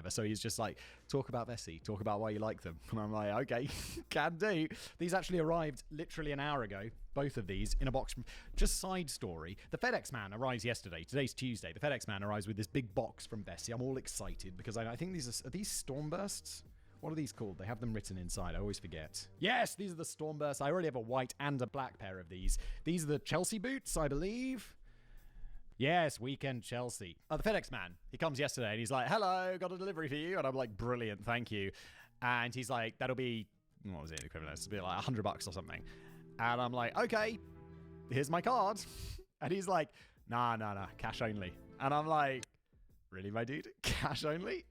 whatever. So he's just like, talk about Vessi, talk about why you like them. And I'm like, okay, can do. These actually arrived literally an hour ago, both of these, in a box from, just side story. The FedEx man arrives yesterday. Today's Tuesday. The FedEx man arrives with this big box from Vessi. I'm all excited because I think these are these Stormbursts? What are these called? They have them written inside. I always forget. Yes, these are the Stormbursts. I already have a white and a black pair of these. These are the Chelsea boots, I believe. Yes, weekend Chelsea. Oh, the FedEx man, he comes yesterday and he's like, hello, got a delivery for you. And I'm like, brilliant, thank you. And he's like, that'll be, what was it, equivalent? It'll be like $100 or something. And I'm like, okay, here's my card. And he's like, nah, cash only. And I'm like, really, my dude? Cash only?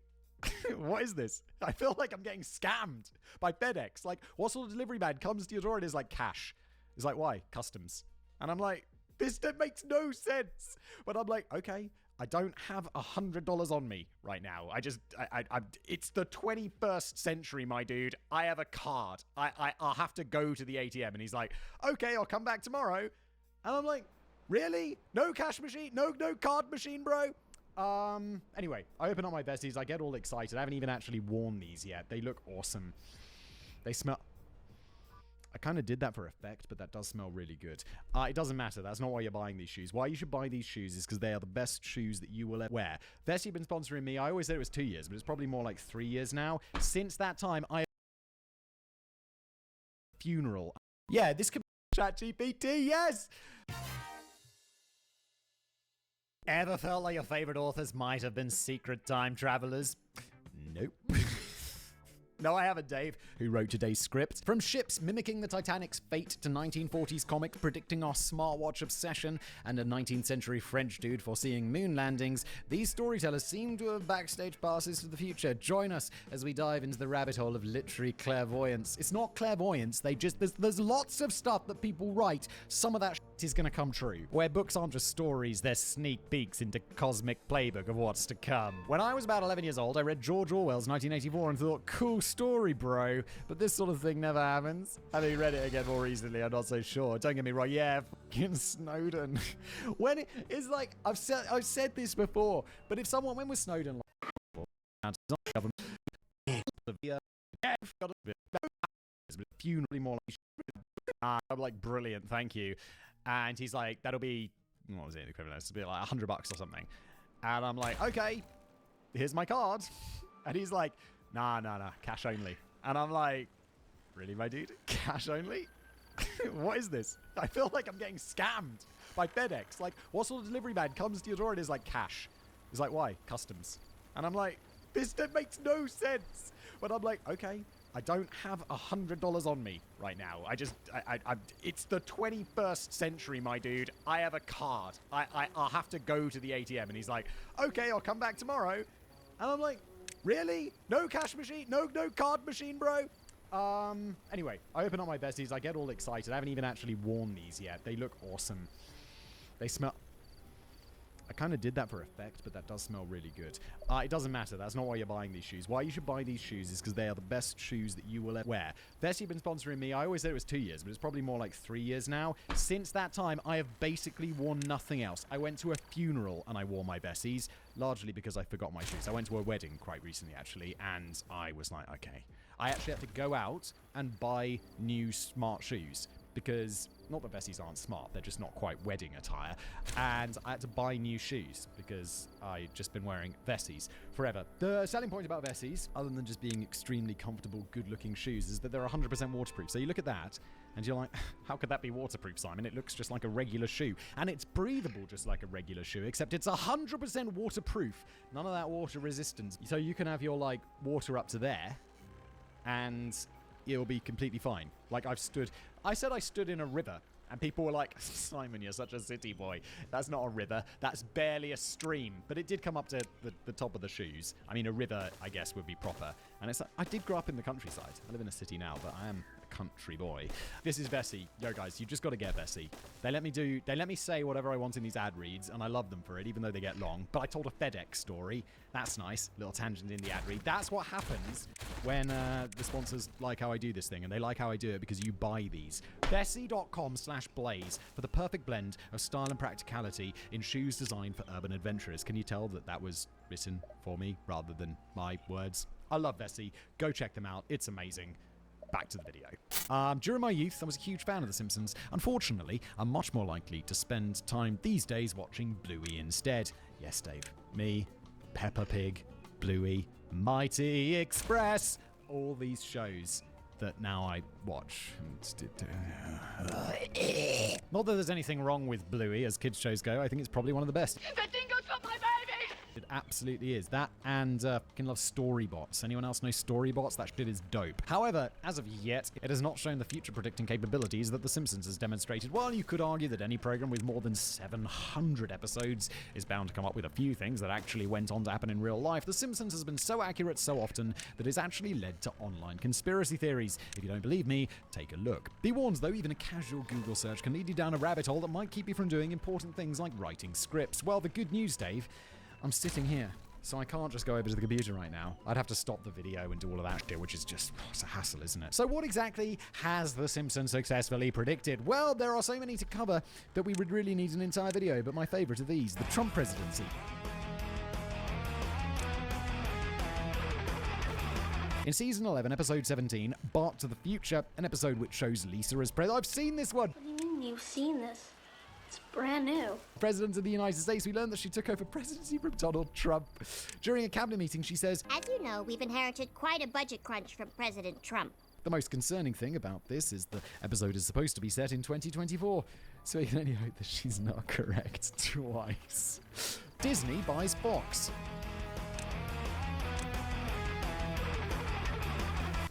What is this? I feel like I'm getting scammed by FedEx. Like, what sort of delivery man comes to your door and is like, cash? He's like, why? Customs. And I'm like, this makes no sense. But I'm like, okay, I don't have $100 on me right now. It's the 21st century, my dude. I have a card. I'll have to go to the ATM. And he's like, okay, I'll come back tomorrow. And I'm like, really? No cash machine? No card machine, bro? Anyway, I open up my Vessis. I get all excited. I haven't even actually worn these yet. They look awesome. They smell... I kind of did that for effect, but that does smell really good. It doesn't matter. That's not why you're buying these shoes. Why you should buy these shoes is because they are the best shoes that you will ever wear. Vessi have been sponsoring me. I always said it was 2 years, but it's probably more like 3 years now. Since that time, I... Funeral. Yeah, this could be ChatGPT, yes! Ever felt like your favorite authors might have been secret time travelers? Nope. No, I haven't, Dave, who wrote today's script. From ships mimicking the Titanic's fate to 1940s comics predicting our smartwatch obsession and a 19th century French dude foreseeing moon landings, these storytellers seem to have backstage passes to the future. Join us as we dive into the rabbit hole of literary clairvoyance. It's not clairvoyance, there's lots of stuff that people write. Some of that shit is gonna come true. Where books aren't just stories, they're sneak peeks into cosmic playbook of what's to come. When I was about 11 years old, I read George Orwell's 1984 and thought, cool story, bro. But this sort of thing never happens. Having read it again more recently, I'm not so sure. Don't get me wrong, yeah, fucking Snowden. When it's like, I've said this before, but if when was Snowden like, funeral more like, I'm like, brilliant, thank you. And he's like, that'll be, what was it, equivalent? It'll be like $100 or something. And I'm like, okay, here's my card. And he's like, nah, cash only. And I'm like, really, my dude? Cash only? What is this? I feel like I'm getting scammed by FedEx. Like, what sort of delivery man comes to your door and is like, cash? He's like, why? Customs. And I'm like, this makes no sense. But I'm like, okay, I don't have $100 on me right now. It's the 21st century, my dude. I have a card. I'll have to go to the ATM. And he's like, okay, I'll come back tomorrow. And I'm like, really? No cash machine? No card machine, bro? Anyway, I open up my Vessis. I get all excited. I haven't even actually worn these yet. They look awesome. They smell... I kind of did that for effect, but that does smell really good. It doesn't matter. That's not why you're buying these shoes. Why you should buy these shoes is because they are the best shoes that you will ever wear. Vessi have been sponsoring me. I always said it was 2 years, but it's probably more like 3 years now. Since that time, I have basically worn nothing else. I went to a funeral and I wore my Vessis, largely because I forgot my shoes. I went to a wedding quite recently, actually, and I was like, okay. I actually had to go out and buy new smart shoes because, not that Vessis aren't smart, they're just not quite wedding attire. And I had to buy new shoes because I'd just been wearing Vessis forever. The selling point about Vessis, other than just being extremely comfortable, good-looking shoes, is that they're 100% waterproof. So you look at that, and you're like, how could that be waterproof, Simon? It looks just like a regular shoe. And it's breathable just like a regular shoe, except it's 100% waterproof. None of that water resistance. So you can have your, like, water up to there, and it'll be completely fine. Like, I said I stood in a river, and people were like, Simon, you're such a city boy. That's not a river. That's barely a stream. But it did come up to the top of the shoes. I mean, a river, I guess, would be proper. And it's like, I did grow up in the countryside. I live in a city now, but I am a country boy. This is Vessi. Yo, guys, you just got to get Vessi. They let me say whatever I want in these ad reads, and I love them for it, even though they get long. But I told a FedEx story. That's nice. Little tangent in the ad read. That's what happens when the sponsors like how I do this thing, and they like how I do it because you buy these. Vessi.com/blaze for the perfect blend of style and practicality in shoes designed for urban adventurers. Can you tell that was written for me rather than my words. I love Vessi. Go check them out. It's amazing. Back to the video. During my youth, I was a huge fan of The Simpsons. Unfortunately, I'm much more likely to spend time these days watching Bluey instead. Yes, Dave. Me, Peppa Pig, Bluey, Mighty Express. All these shows that now I watch. Not that there's anything wrong with Bluey as kids shows go. I think it's probably one of the best. The dingoes got my baby! It absolutely is. That and fucking love Storybots. Anyone else know Storybots? That shit is dope. However, as of yet, it has not shown the future predicting capabilities that The Simpsons has demonstrated. While you could argue that any program with more than 700 episodes is bound to come up with a few things that actually went on to happen in real life, The Simpsons has been so accurate so often that it's actually led to online conspiracy theories. If you don't believe me, take a look. Be warned though, even a casual Google search can lead you down a rabbit hole that might keep you from doing important things like writing scripts. Well, the good news, Dave, I'm sitting here, so I can't just go over to the computer right now. I'd have to stop the video and do all of that shit, which is just, it's a hassle, isn't it? So what exactly has The Simpsons successfully predicted? Well, there are so many to cover that we would really need an entire video, but my favorite of these, the Trump presidency. In Season 11, Episode 17, Bart to the Future, an episode which shows Lisa as president. I've seen this one! What do you mean you've seen this? It's brand new. President of the United States, we learned that she took over presidency from Donald Trump. During a cabinet meeting, she says, As you know, we've inherited quite a budget crunch from President Trump. the most concerning thing about this is the episode is supposed to be set in 2024, so you can only hope that she's not correct twice. Disney buys Fox.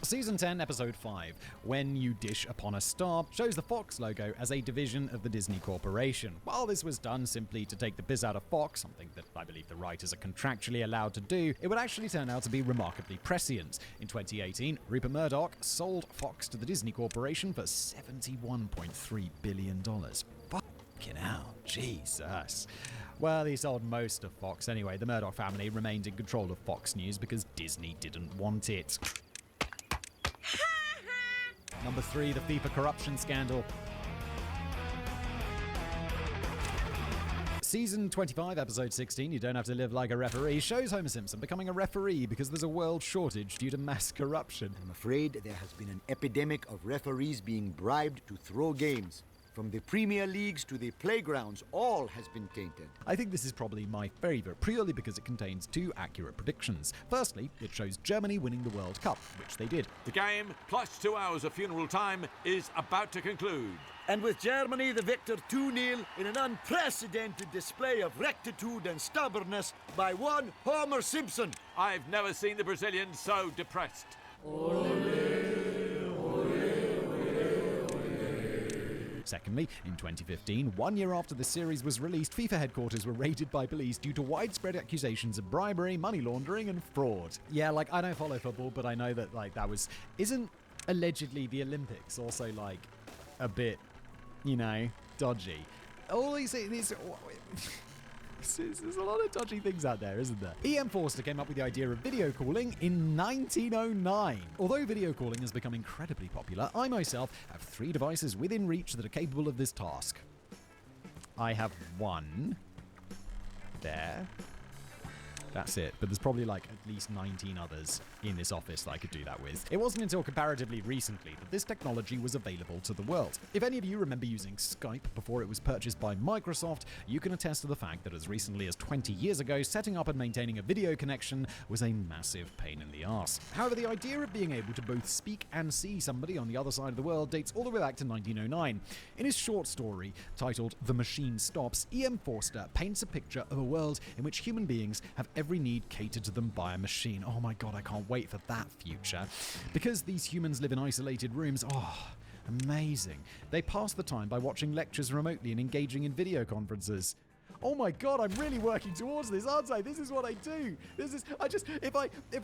Season 10, Episode 5, When You Dish Upon a Star, shows the Fox logo as a division of the Disney Corporation. While this was done simply to take the piss out of Fox, something that I believe the writers are contractually allowed to do, it would actually turn out to be remarkably prescient. In 2018, Rupert Murdoch sold Fox to the Disney Corporation for $71.3 billion. Fucking hell, Jesus. Well, he sold most of Fox anyway. The Murdoch family remained in control of Fox News because Disney didn't want it. Number 3, the FIFA corruption scandal. Season 25, Episode 16, You Don't Have to Live Like a Referee, shows Homer Simpson becoming a referee because there's a world shortage due to mass corruption. I'm afraid there has been an epidemic of referees being bribed to throw games. From the Premier Leagues to the playgrounds, all has been tainted. I think this is probably my favourite, purely because it contains 2 accurate predictions. Firstly, it shows Germany winning the World Cup, which they did. The game, plus 2 hours of funeral time, is about to conclude. And with Germany the victor 2-0 in an unprecedented display of rectitude and stubbornness by one Homer Simpson. I've never seen the Brazilians so depressed. Secondly, in 2015, 1 year after the series was released, FIFA headquarters were raided by police due to widespread accusations of bribery, money laundering, and fraud. Yeah, I don't follow football, but I know that, that was... Isn't allegedly the Olympics also, a bit, dodgy? All these... There's a lot of dodgy things out there, isn't there? E.M. Forster came up with the idea of video calling in 1909. Although video calling has become incredibly popular, I myself have 3 devices within reach that are capable of this task. I have one there. That's it. But there's probably at least 19 others in this office that I could do that with. It wasn't until comparatively recently that this technology was available to the world. If any of you remember using Skype before it was purchased by Microsoft, you can attest to the fact that as recently as 20 years ago, setting up and maintaining a video connection was a massive pain in the arse. However, the idea of being able to both speak and see somebody on the other side of the world dates all the way back to 1909. In his short story titled The Machine Stops, E.M. Forster paints a picture of a world in which human beings have every need catered to them by a machine. Oh my god, I can't wait for that future. Because these humans live in isolated rooms, amazing. They pass the time by watching lectures remotely and engaging in video conferences. Oh my god, I'm really working towards this, aren't I? This is what I do. If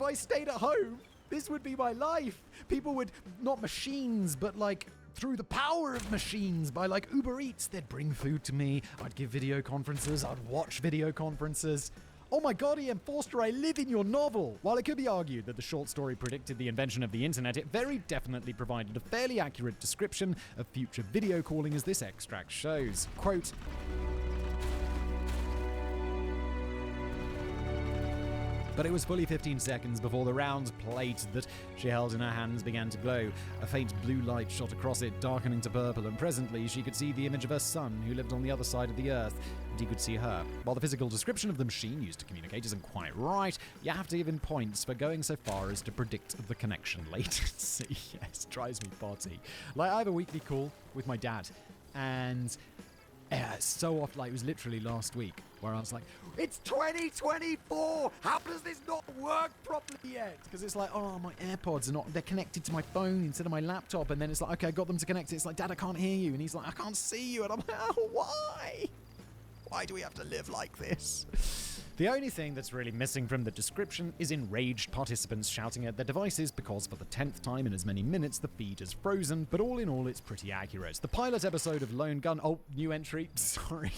I stayed at home, this would be my life. People would, not machines, but through the power of machines, by Uber Eats, they'd bring food to me. I'd give video conferences. I'd watch video conferences. Oh my god, E.M. Forster, I live in your novel! While it could be argued that the short story predicted the invention of the internet, it very definitely provided a fairly accurate description of future video calling, as this extract shows. Quote, But it was fully 15 seconds before the round plate that she held in her hands began to glow. A faint blue light shot across it, darkening to purple, and presently she could see the image of her son, who lived on the other side of the earth, and he could see her. While the physical description of the machine used to communicate isn't quite right, you have to give him points for going so far as to predict the connection latency. Yes, drives me potty. Like, I have a weekly call with my dad, and so often, like, it was literally last week, where I was like, it's 2024! How does this not work properly yet? Because it's like, oh, my AirPods are not, they're connected to my phone instead of my laptop, and then it's like, okay, I got them to connect it. It's like, Dad, I can't hear you. And he's like, I can't see you. And I'm like, oh, why? Why do we have to live like this? The only thing that's really missing from the description is enraged participants shouting at their devices because for the 10th time in as many minutes the feed is frozen, but all in all it's pretty accurate. The pilot episode of Lone Gun... Oh, new entry. Sorry.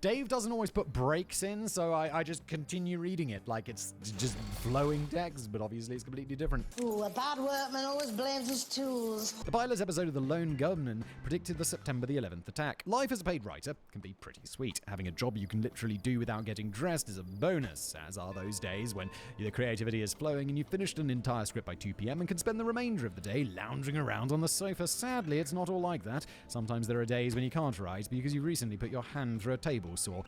Dave doesn't always put breaks in, so I just continue reading it like it's just flowing text, but obviously it's completely different. Ooh, a bad workman always blames his tools. The pilot episode of The Lone Gunman predicted the September the 11th attack. Life as a paid writer can be pretty sweet. Having a job you can literally do without getting dressed is a bonus, as are those days when the creativity is flowing and you've finished an entire script by 2 p.m. and can spend the remainder of the day lounging around on the sofa. Sadly, it's not all like that. Sometimes there are days when you can't write because you recently put your hand through a table saw.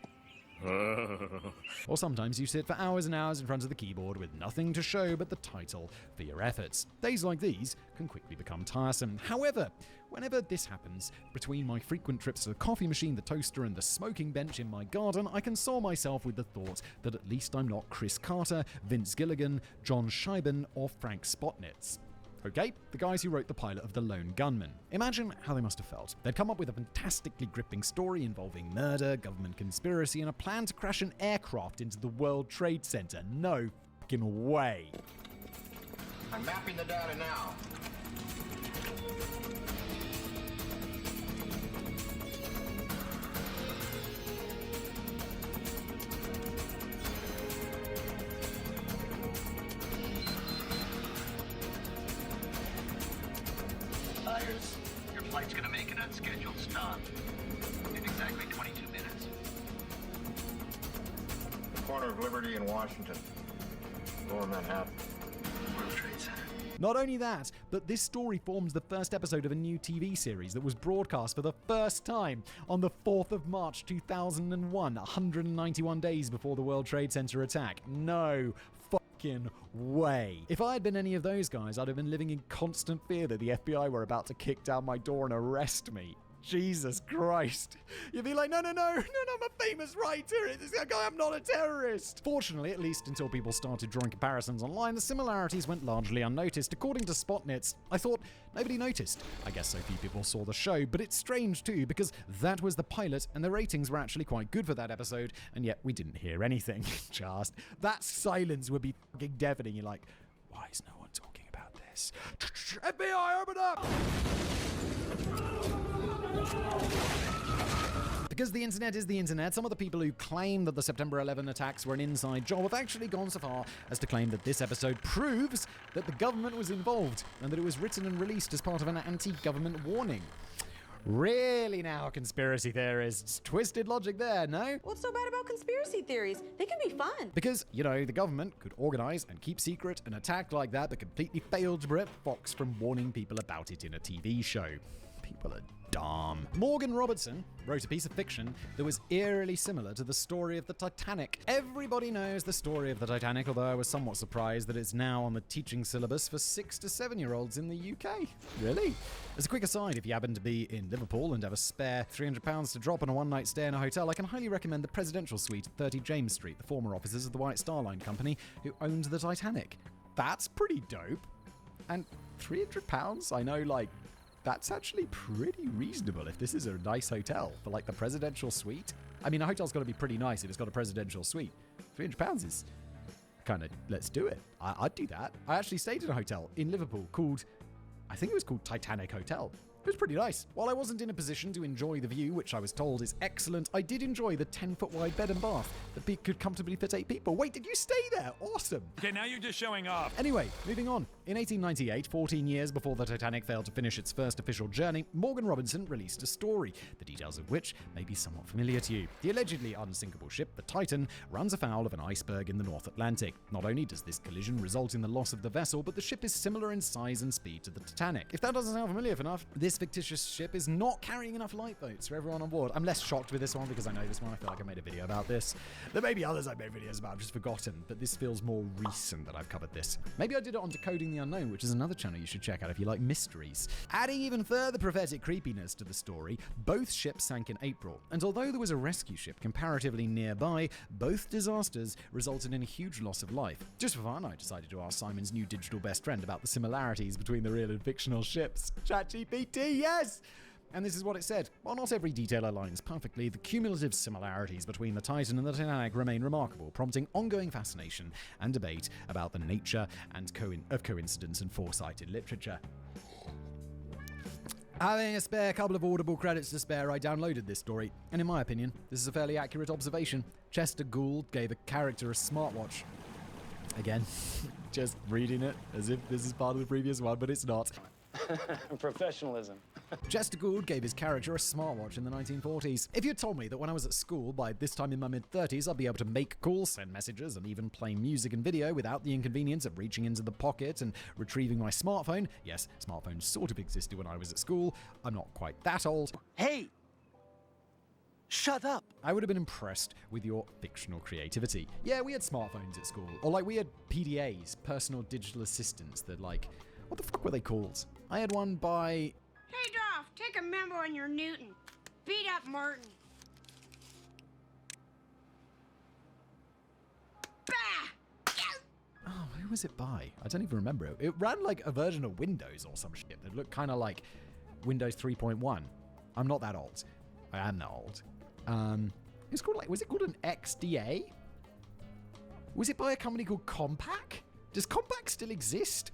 Or sometimes you sit for hours and hours in front of the keyboard with nothing to show but the title for your efforts. Days like these can quickly become tiresome. However, whenever this happens, between my frequent trips to the coffee machine, the toaster, and the smoking bench in my garden, I console myself with the thought that at least I'm not Chris Carter, Vince Gilligan, John Scheiben, or Frank Spotnitz. Okay, the guys who wrote the pilot of The Lone Gunman. Imagine how they must have felt. They'd come up with a fantastically gripping story involving murder, government conspiracy, and a plan to crash an aircraft into the World Trade Center. No fucking way. I'm mapping the data now. Your flight's gonna make an unscheduled stop in exactly 22 minutes. The corner of Liberty and Washington. Lower Manhattan. World Trade Center. Not only that, but this story forms the first episode of a new TV series that was broadcast for the first time on the 4th of March 2001, 191 days before the World Trade Center attack. No fucking way. If I had been any of those guys, I'd have been living in constant fear that the FBI were about to kick down my door and arrest me. Jesus Christ. You'd be like, no, I'm a famous writer. I'm not a terrorist. Fortunately, at least until people started drawing comparisons online, the similarities went largely unnoticed. According to Spotnitz, I thought nobody noticed. I guess so few people saw the show, but it's strange too, because that was the pilot and the ratings were actually quite good for that episode, and yet we didn't hear anything. Just that silence would be fucking deafening. You're like, why is no one talking about this? FBI, open up! Because the internet is the internet, some of the people who claim that the September 11 attacks were an inside job have actually gone so far as to claim that this episode proves that the government was involved and that it was written and released as part of an anti-government warning. Really now, conspiracy theorists? Twisted logic there, no? What's so bad about conspiracy theories? They can be fun. Because, the government could organize and keep secret an attack like that but completely failed to prevent Fox from warning people about it in a TV show. People are dumb. Morgan Robertson wrote a piece of fiction that was eerily similar to the story of the Titanic. Everybody knows the story of the Titanic, although I was somewhat surprised that it's now on the teaching syllabus for 6 to 7-year-olds in the UK. Really? As a quick aside, if you happen to be in Liverpool and have a spare £300 to drop on a one-night stay in a hotel, I can highly recommend the Presidential Suite at 30 James Street, the former offices of the White Star Line company who owned the Titanic. That's pretty dope. And £300? I know, that's actually pretty reasonable if this is a nice hotel for the presidential suite. I mean, a hotel's got to be pretty nice if it's got a presidential suite. £300 is kind of, let's do it. I'd do that. I actually stayed in a hotel in Liverpool I think it was called Titanic Hotel. It was pretty nice. While I wasn't in a position to enjoy the view, which I was told is excellent, I did enjoy the 10-foot wide bed and bath that could comfortably fit 8 people. Wait, did you stay there? Awesome. Okay, now you're just showing off. Anyway, moving on. In 1898, 14 years before the Titanic failed to finish its first official journey, Morgan Robinson released a story, the details of which may be somewhat familiar to you. The allegedly unsinkable ship, the Titan, runs afoul of an iceberg in the North Atlantic. Not only does this collision result in the loss of the vessel, but the ship is similar in size and speed to the Titanic. If that doesn't sound familiar enough, this fictitious ship is not carrying enough lifeboats for everyone on board. I'm less shocked with this one because I know this one. I feel like I made a video about this. There may be others I've made videos about, I've just forgotten, but this feels more recent that I've covered this. Maybe I did it on Decoding the Unknown, which is another channel you should check out if you like mysteries. Adding even further prophetic creepiness to the story, both ships sank in April, and although there was a rescue ship comparatively nearby, both disasters resulted in a huge loss of life. Just for fun, I decided to ask Simon's new digital best friend about the similarities between the real and fictional ships. ChatGPT, yes! And this is what it said. While not every detail aligns perfectly, the cumulative similarities between the Titan and the Titanic remain remarkable, prompting ongoing fascination and debate about the nature and of coincidence and foresight in literature. Having a spare couple of Audible credits to spare, I downloaded this story, and in my opinion, this is a fairly accurate observation. Chester Gould gave a character a smartwatch. Again, just reading it as if this is part of the previous one, but it's not. Professionalism. Chester Gould gave his character a smartwatch in the 1940s. If you'd told me that when I was at school, by this time in my mid-30s, I'd be able to make calls, send messages, and even play music and video without the inconvenience of reaching into the pocket and retrieving my smartphone. Yes, smartphones sort of existed when I was at school. I'm not quite that old. Hey! Shut up! I would have been impressed with your fictional creativity. Yeah, we had smartphones at school. Or we had PDAs, personal digital assistants that what the fuck were they called? I had one by... Hey, Dolph, take a memo on your Newton. Beat up Martin. Bah! Oh, who was it by? I don't even remember it. It ran like a version of Windows or some shit that looked kind of like Windows 3.1. I'm not that old. I am that old. It's called was it called an XDA? Was it by a company called Compaq? Does Compaq still exist?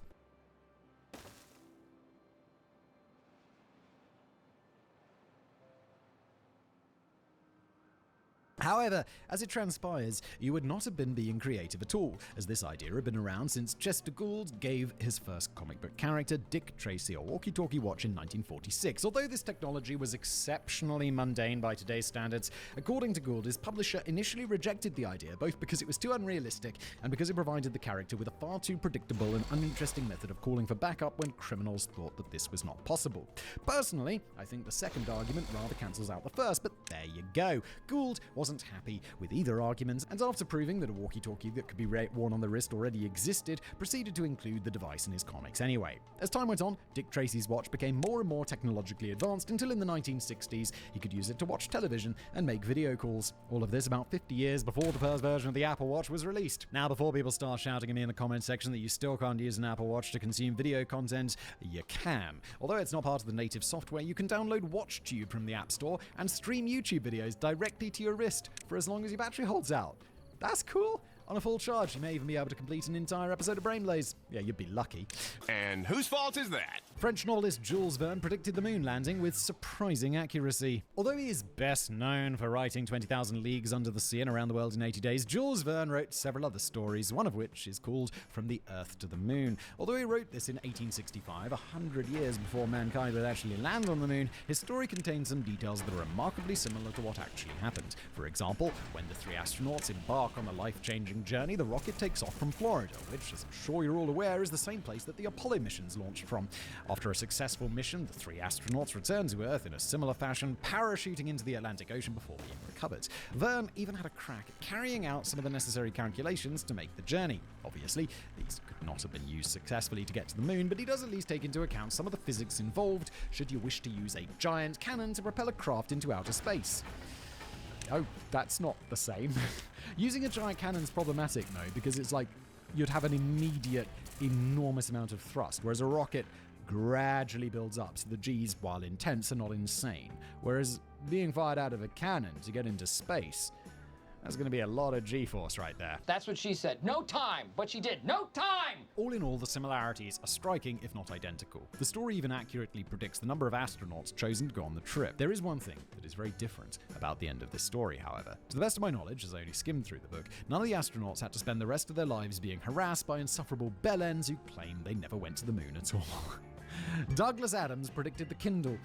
However, as it transpires, you would not have been being creative at all, as this idea had been around since Chester Gould gave his first comic book character, Dick Tracy, a walkie-talkie watch in 1946. Although this technology was exceptionally mundane by today's standards, according to Gould, his publisher initially rejected the idea, both because it was too unrealistic and because it provided the character with a far too predictable and uninteresting method of calling for backup when criminals thought that this was not possible. Personally, I think the second argument rather cancels out the first, but there you go. Gould wasn't happy with either argument, and after proving that a walkie-talkie that could be worn on the wrist already existed, proceeded to include the device in his comics anyway. As time went on, Dick Tracy's watch became more and more technologically advanced until in the 1960s he could use it to watch television and make video calls. All of this about 50 years before the first version of the Apple Watch was released. Now, before people start shouting at me in the comment section that you still can't use an Apple Watch to consume video content, you can. Although it's not part of the native software, you can download WatchTube from the App Store and stream YouTube videos directly to your wrist for as long as your battery holds out. That's cool. On a full charge, you may even be able to complete an entire episode of Brainblaze. Yeah, you'd be lucky. And whose fault is that? French novelist Jules Verne predicted the moon landing with surprising accuracy. Although he is best known for writing 20,000 Leagues Under the Sea and Around the World in 80 Days, Jules Verne wrote several other stories, one of which is called From the Earth to the Moon. Although he wrote this in 1865, 100 years before mankind would actually land on the moon, his story contains some details that are remarkably similar to what actually happened. For example, when the three astronauts embark on a life-changing journey, the rocket takes off from Florida, which, as I'm sure you're all aware, is the same place that the Apollo missions launched from. After a successful mission, the three astronauts return to Earth in a similar fashion, parachuting into the Atlantic Ocean before being recovered. Verne even had a crack at carrying out some of the necessary calculations to make the journey. Obviously, these could not have been used successfully to get to the moon, but he does at least take into account some of the physics involved should you wish to use a giant cannon to propel a craft into outer space. Oh, that's not the same. Using a giant cannon's problematic, though, because it's like you'd have an immediate, enormous amount of thrust, whereas a rocket gradually builds up, so the G's, while intense, are not insane. Whereas being fired out of a cannon to get into space, That's going to be a lot of G-force right there. That's what she said. No time, but she did. No time! All in all, the similarities are striking, if not identical. The story even accurately predicts the number of astronauts chosen to go on the trip. There is one thing that is very different about the end of this story, however. To the best of my knowledge, as I only skimmed through the book, none of the astronauts had to spend the rest of their lives being harassed by insufferable bellends who claim they never went to the moon at all. Douglas Adams predicted the Kindle.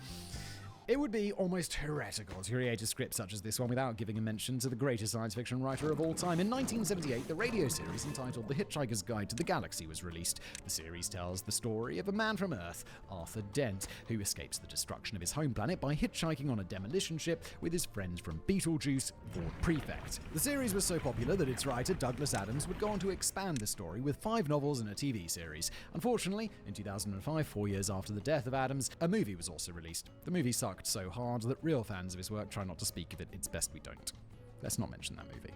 It would be almost heretical to create a script such as this one without giving a mention to the greatest science fiction writer of all time. In 1978, the radio series entitled The Hitchhiker's Guide to the Galaxy was released. The series tells the story of a man from Earth, Arthur Dent, who escapes the destruction of his home planet by hitchhiking on a demolition ship with his friends from Beetlejuice, Ford Prefect. The series was so popular that its writer, Douglas Adams, would go on to expand the story with 5 novels and a TV series. Unfortunately, in 2005, 4 years after the death of Adams, a movie was also released. The movie sucked so hard that real fans of his work try not to speak of it. It's best we don't. Let's not mention that movie.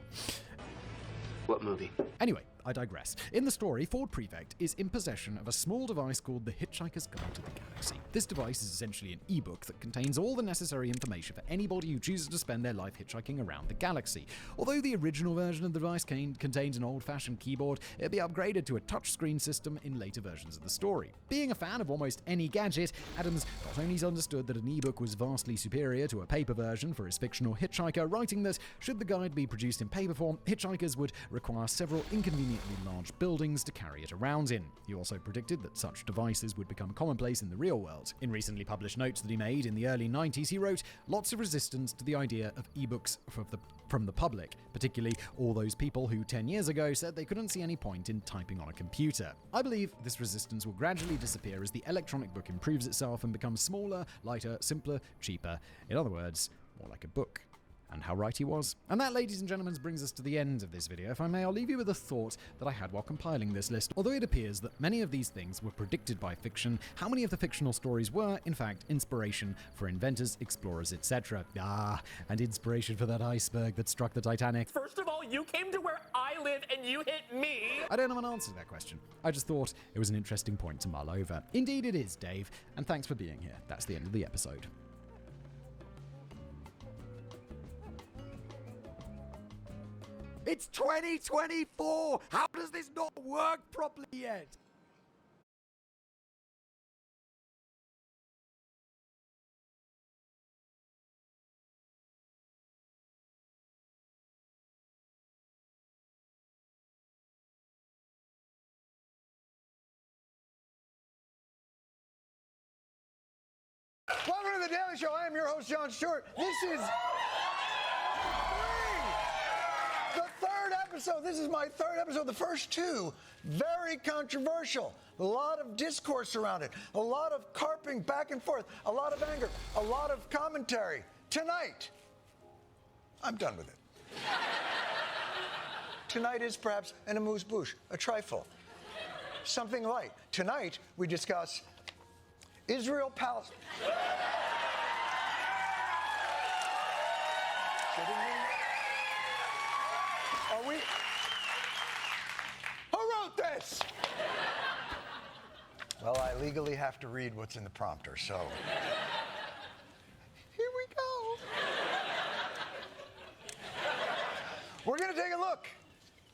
What movie? Anyway, I digress. In the story, Ford Prefect is in possession of a small device called the Hitchhiker's Guide to the Galaxy. This device is essentially an e-book that contains all the necessary information for anybody who chooses to spend their life hitchhiking around the galaxy. Although the original version of the device contained an old-fashioned keyboard, it'd be upgraded to a touchscreen system in later versions of the story. Being a fan of almost any gadget, Adams not only understood that an e-book was vastly superior to a paper version for his fictional hitchhiker, writing that, should the guide be produced in paper form, hitchhikers would require several inconvenient large buildings to carry it around in. He also predicted that such devices would become commonplace in the real world. In recently published notes that he made in the early 90s, he wrote, "Lots of resistance to the idea of ebooks from the public, particularly all those people who 10 years ago said they couldn't see any point in typing on a computer. I believe this resistance will gradually disappear as the electronic book improves itself and becomes smaller, lighter, simpler, cheaper. In other words, more like a book." And how right he was. And that, ladies and gentlemen, brings us to the end of this video. If I may, I'll leave you with a thought that I had while compiling this list. Although it appears that many of these things were predicted by fiction, how many of the fictional stories were, in fact, inspiration for inventors, explorers, etc.? And inspiration for that iceberg that struck the Titanic. First of all, you came to where I live and you hit me! I don't have an answer to that question. I just thought it was an interesting point to mull over. Indeed it is, Dave, and thanks for being here. That's the end of the episode. It's 2024! How does this not work properly yet? Welcome to the Daily Show. I am your host, Jon Stewart. This is the third episode. This is my third episode. The first 2, very controversial. A lot of discourse around it. A lot of carping back and forth. A lot of anger. A lot of commentary. Tonight, I'm done with it. Tonight is perhaps an amuse-bouche, a trifle. Something light. Tonight, we discuss Israel-Palestine. Are we? Who wrote this? Well, I legally have to read what's in the prompter, so here we go. We're going to take a look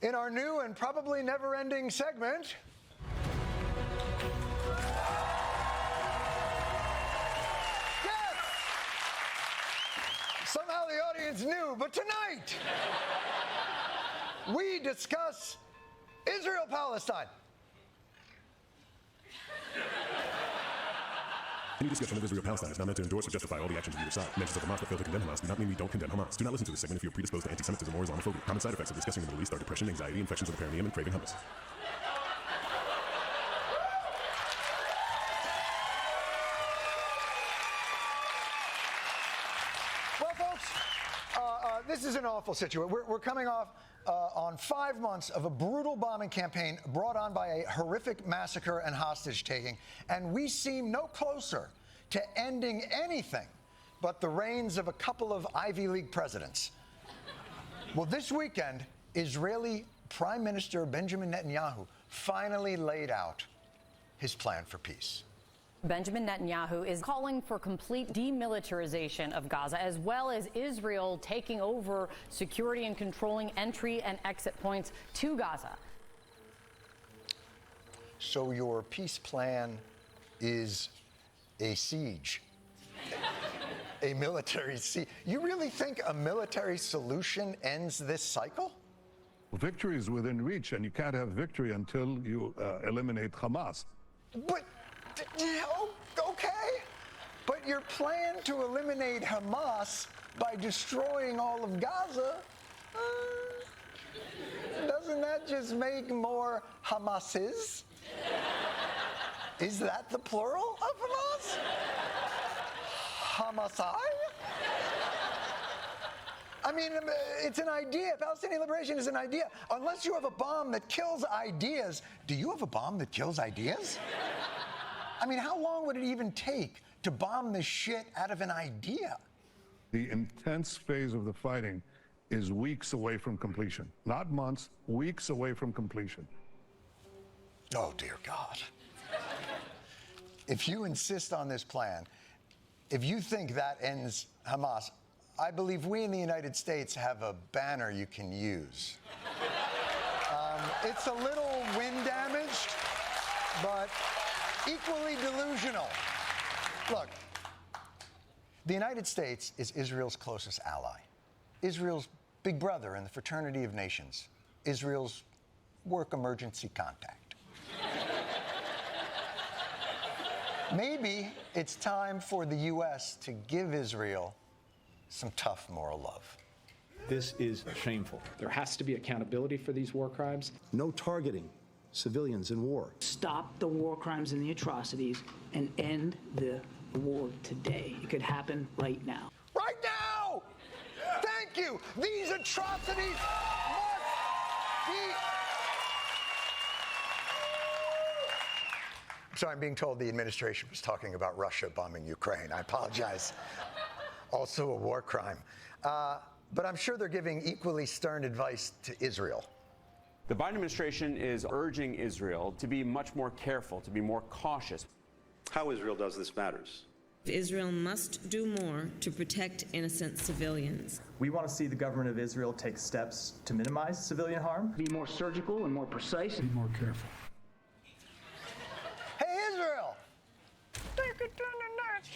in our new and probably never-ending segment. Somehow the audience knew, but tonight we discuss Israel-Palestine. Any discussion of Israel-Palestine is not meant to endorse or justify all the actions of either side. Mentions of Hamas that fail to condemn Hamas do not mean we don't condemn Hamas. Do not listen to this segment if you are predisposed to anti-Semitism or Islamophobia. Common side effects of discussing the Middle East are depression, anxiety, infections of the perineum, and craving hummus. Well, folks, this is an awful situation. We're coming off on 5 months of a brutal bombing campaign brought on by a horrific massacre and hostage-taking, and we seem no closer to ending anything but the reigns of a couple of Ivy League presidents. Well, this weekend, Israeli Prime Minister Benjamin Netanyahu finally laid out his plan for peace. Benjamin Netanyahu is calling for complete demilitarization of Gaza, as well as Israel taking over security and controlling entry and exit points to Gaza. So your peace plan is a siege, a military siege. You really think a military solution ends this cycle? Victory is within reach, and you can't have victory until you eliminate Hamas. But, okay. But your plan to eliminate Hamas by destroying all of Gaza, doesn't that just make more Hamases? Is that the plural of Hamas? Hamasai? I mean, it's an idea. Palestinian liberation is an idea. Unless you have a bomb that kills ideas. Do you have a bomb that kills ideas? I mean, how long would it even take to bomb this shit out of an idea? The intense phase of the fighting is weeks away from completion. Not months, weeks away from completion. Oh, dear God. If you insist on this plan, if you think that ends Hamas, I believe we in the United States have a banner you can use. It's a little wind damaged, but equally delusional. Look, the United States is Israel's closest ally, Israel's big brother in the fraternity of nations, Israel's work emergency contact. Maybe it's time for the U.S. to give Israel some tough moral love. This is shameful. There has to be accountability for these war crimes. No targeting civilians in war. Stop the war crimes and the atrocities and end the war today. It could happen right now. Right now! Thank you! These atrocities must be... Sorry, I'm being told the administration was talking about Russia bombing Ukraine. I apologize. Also a war crime. But I'm sure they're giving equally stern advice to Israel. The Biden administration is urging Israel to be much more careful, to be more cautious. How Israel does this matters. Israel must do more to protect innocent civilians. We want to see the government of Israel take steps to minimize civilian harm. Be more surgical and more precise. Be more careful. Hey, Israel! Take it to the next.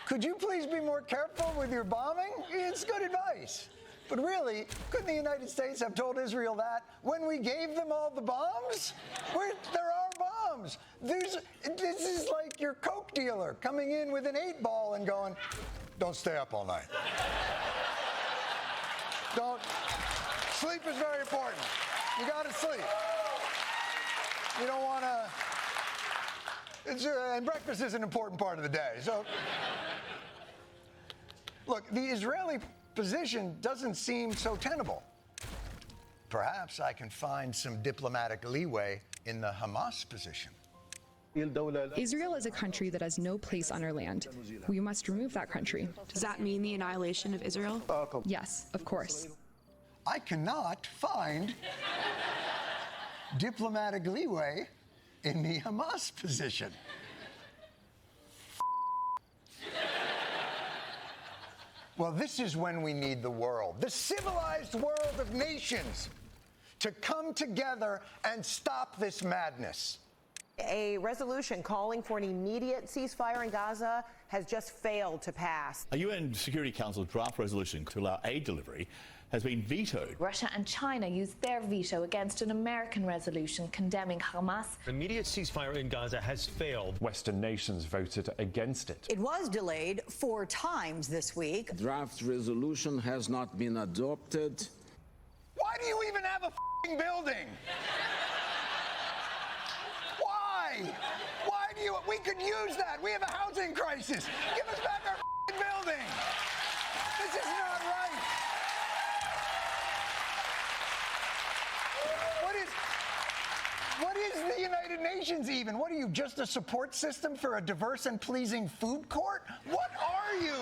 Could you please be more careful with your bombing? It's good advice. But really, couldn't the United States have told Israel that when we gave them all the bombs? There are bombs. This is like your Coke dealer coming in with an 8-ball and going, don't stay up all night. Don't. Sleep is very important. You gotta sleep. You don't wanna, and breakfast is an important part of the day. So, look, the Israeli position doesn't seem so tenable. Perhaps I can find some diplomatic leeway in the Hamas position. Israel is a country that has no place on our land. We must remove that country. Does that mean the annihilation of Israel? Yes, of course. I cannot find diplomatic leeway in the Hamas position. Well, this is when we need the world, the civilized world of nations, to come together and stop this madness. A resolution calling for an immediate ceasefire in Gaza has just failed to pass. A UN Security Council draft resolution to allow aid delivery has been vetoed. Russia and China used their veto against an American resolution condemning Hamas. Immediate ceasefire in Gaza has failed. Western nations voted against it. It was delayed 4 times this week. Draft resolution has not been adopted. Why do you even have a f***ing building? Why? Why do you? We could use that. We have a housing crisis. Give us back our f***ing building. This is not right. What is the United Nations even? What are you, just a support system for a diverse and pleasing food court? What are you?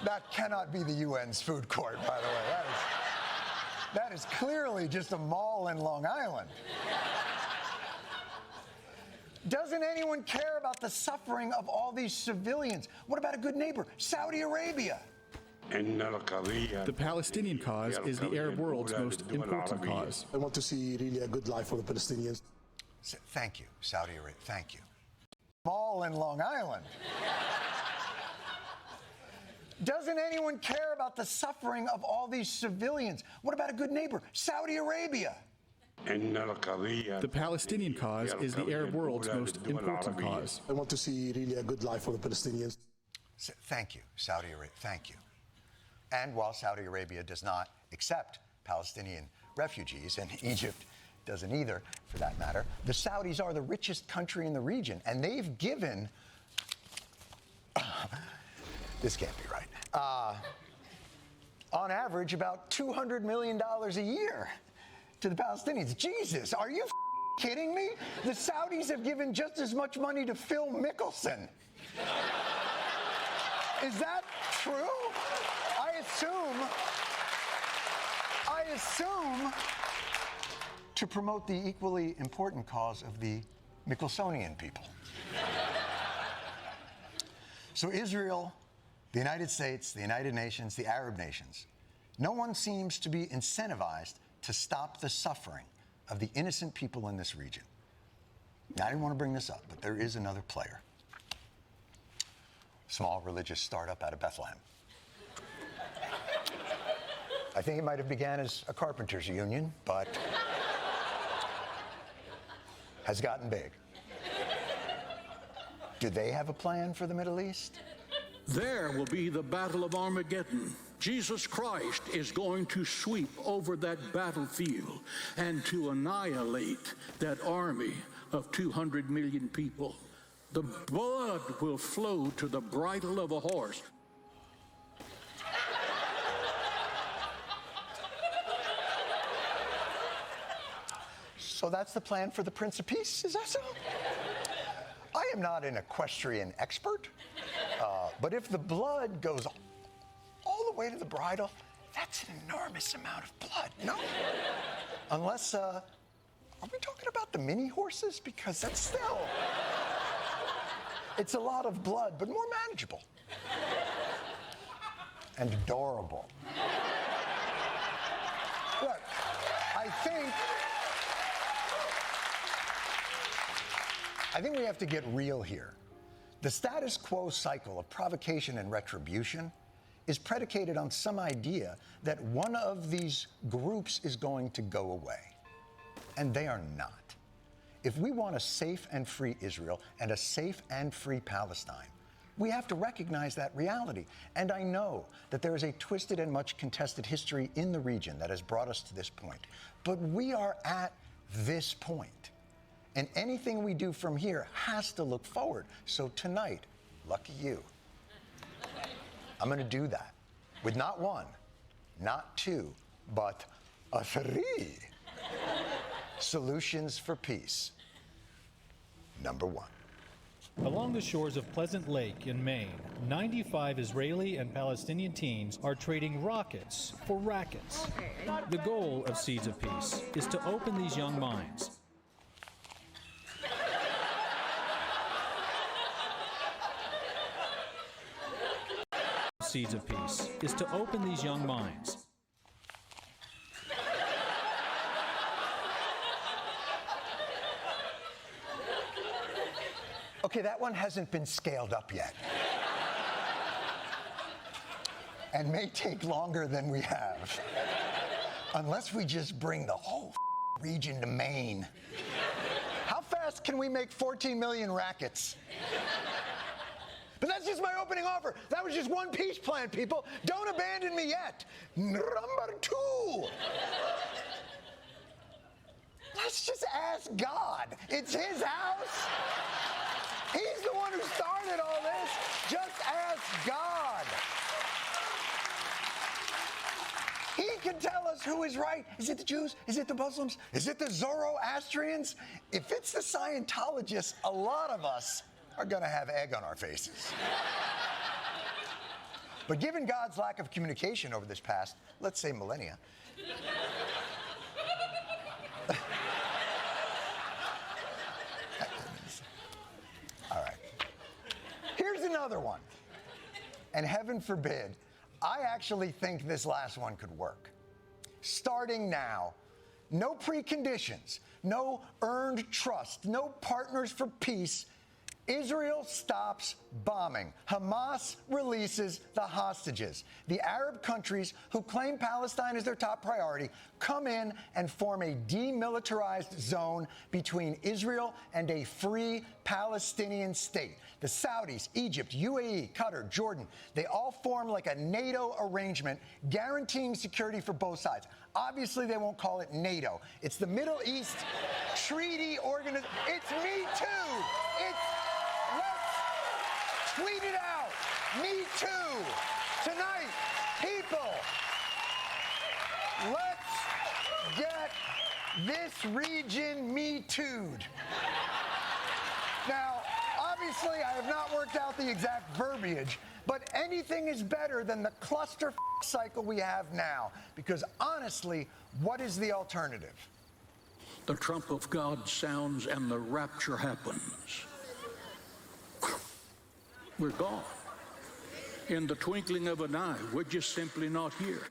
That cannot be the UN's food court, by the way. That is clearly just a mall in Long Island. Doesn't anyone care about the suffering of all these civilians? What about a good neighbor, Saudi Arabia? The Palestinian cause is the Arab world's most important cause. I want to see really a good life for the Palestinians. Thank you, Saudi Arabia. Thank you. Mall in Long Island. Doesn't anyone care about the suffering of all these civilians? What about a good neighbor, Saudi Arabia? The Palestinian cause is the Arab world's most important cause. I want to see really a good life for the Palestinians. Thank you, Saudi Arabia. Thank you. And while Saudi Arabia does not accept Palestinian refugees, and Egypt doesn't either, for that matter, the Saudis are the richest country in the region, and they've given... this can't be right. On average, about $200 million a year to the Palestinians. Jesus, are you kidding me? The Saudis have given just as much money to Phil Mickelson. Is that true? I assume to promote the equally important cause of the Mickelsonian people. So Israel, the United States, the United Nations, the Arab nations, no one seems to be incentivized to stop the suffering of the innocent people in this region. Now, I didn't want to bring this up, but there is another player. Small religious startup out of Bethlehem. I think it might have began as a carpenters union, but has gotten big. Do they have a plan for the Middle East? There will be the Battle of Armageddon. Jesus Christ is going to sweep over that battlefield and to annihilate that army of 200 million people. The blood will flow to the bridle of a horse. So that's the plan for the Prince of Peace, is that so? I am not an equestrian expert, but if the blood goes all the way to the bridle, that's an enormous amount of blood, no? Unless, are we talking about the mini horses? Because that's still, it's a lot of blood, but more manageable. And adorable. Look, I think we have to get real here. The status quo cycle of provocation and retribution is predicated on some idea that one of these groups is going to go away. And they are not. If we want a safe and free Israel and a safe and free Palestine, we have to recognize that reality. And I know that there is a twisted and much contested history in the region that has brought us to this point. But we are at this point. And anything we do from here has to look forward. So tonight, lucky you, I'm going to do that with not one, not two, but three solutions for peace. Number one. Along the shores of Pleasant Lake in Maine, 95 Israeli and Palestinian teens are trading rockets for rackets. The goal of Seeds of Peace is to open these young minds. Seeds of Peace is to open these young minds. Okay, that one hasn't been scaled up yet. And may take longer than we have. Unless we just bring the whole region to Maine. How fast can we make 14 million rackets? But that's just my opening offer. That was just one peace plan, people. Don't abandon me yet. Number two. Let's just ask God. It's his house. He's the one who started all this. Just ask God. He can tell us who is right. Is it the Jews? Is it the Muslims? Is it the Zoroastrians? If it's the Scientologists, a lot of us are going to have egg on our faces. But given God's lack of communication over this past, let's say, millennia, Here's another one. And heaven forbid, I actually think this last one could work. Starting now, no preconditions, no earned trust, no partners for peace. Israel stops bombing. Hamas releases the hostages. The Arab countries who claim Palestine as their top priority come in and form a demilitarized zone between Israel and a free Palestinian state. The Saudis, Egypt, UAE, Qatar, Jordan, they all form like a NATO arrangement guaranteeing security for both sides. Obviously, they won't call it NATO. It's the Middle East Treaty Organization. It's Me Too. Let's tweet it out. Me Too. Tonight, people, let's get this region Me Too'd. Now, obviously, I have not worked out the exact verbiage, but anything is better than the cluster cycle we have now. Because honestly, what is the alternative? The trump of God sounds and the rapture happens. We're gone. In the twinkling of an eye, we're just simply not here.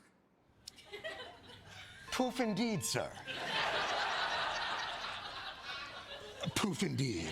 Poof indeed, sir. Poof indeed.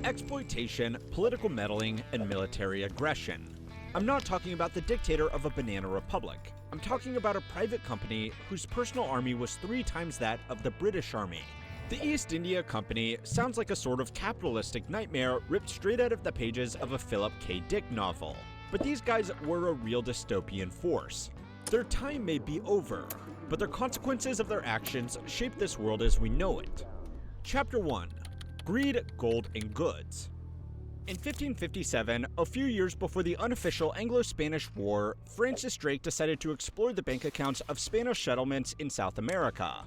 Exploitation, political meddling, and military aggression. I'm not talking about the dictator of a banana republic. I'm talking about a private company whose personal army was 3 times that of the British Army. The East India Company sounds like a sort of capitalistic nightmare ripped straight out of the pages of a Philip K. Dick novel. But these guys were a real dystopian force. Their time may be over, but the consequences of their actions shape this world as we know it. Chapter 1. Greed, Gold, and Goods. In 1557, a few years before the unofficial Anglo-Spanish War, Francis Drake decided to explore the bank accounts of Spanish settlements in South America.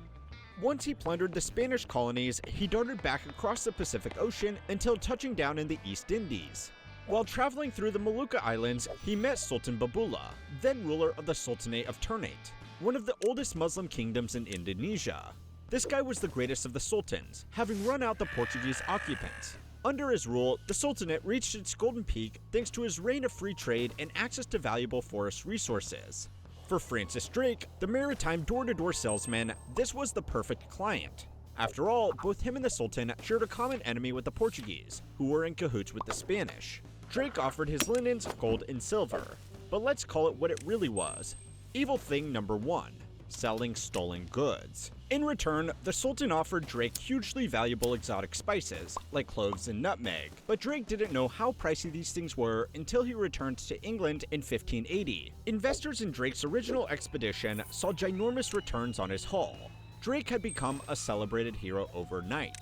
Once he plundered the Spanish colonies, he darted back across the Pacific Ocean until touching down in the East Indies. While traveling through the Molucca Islands, he met Sultan Babula, then ruler of the Sultanate of Ternate, one of the oldest Muslim kingdoms in Indonesia. This guy was the greatest of the sultans, having run out the Portuguese occupants. Under his rule, the Sultanate reached its golden peak thanks to his reign of free trade and access to valuable forest resources. For Francis Drake, the maritime door-to-door salesman, this was the perfect client. After all, both him and the Sultan shared a common enemy with the Portuguese, who were in cahoots with the Spanish. Drake offered his linens, gold, and silver. But let's call it what it really was. Evil thing number 1. Selling stolen goods. In return, the Sultan offered Drake hugely valuable exotic spices, like cloves and nutmeg, but Drake didn't know how pricey these things were until he returned to England in 1580. Investors in Drake's original expedition saw ginormous returns on his haul. Drake had become a celebrated hero overnight.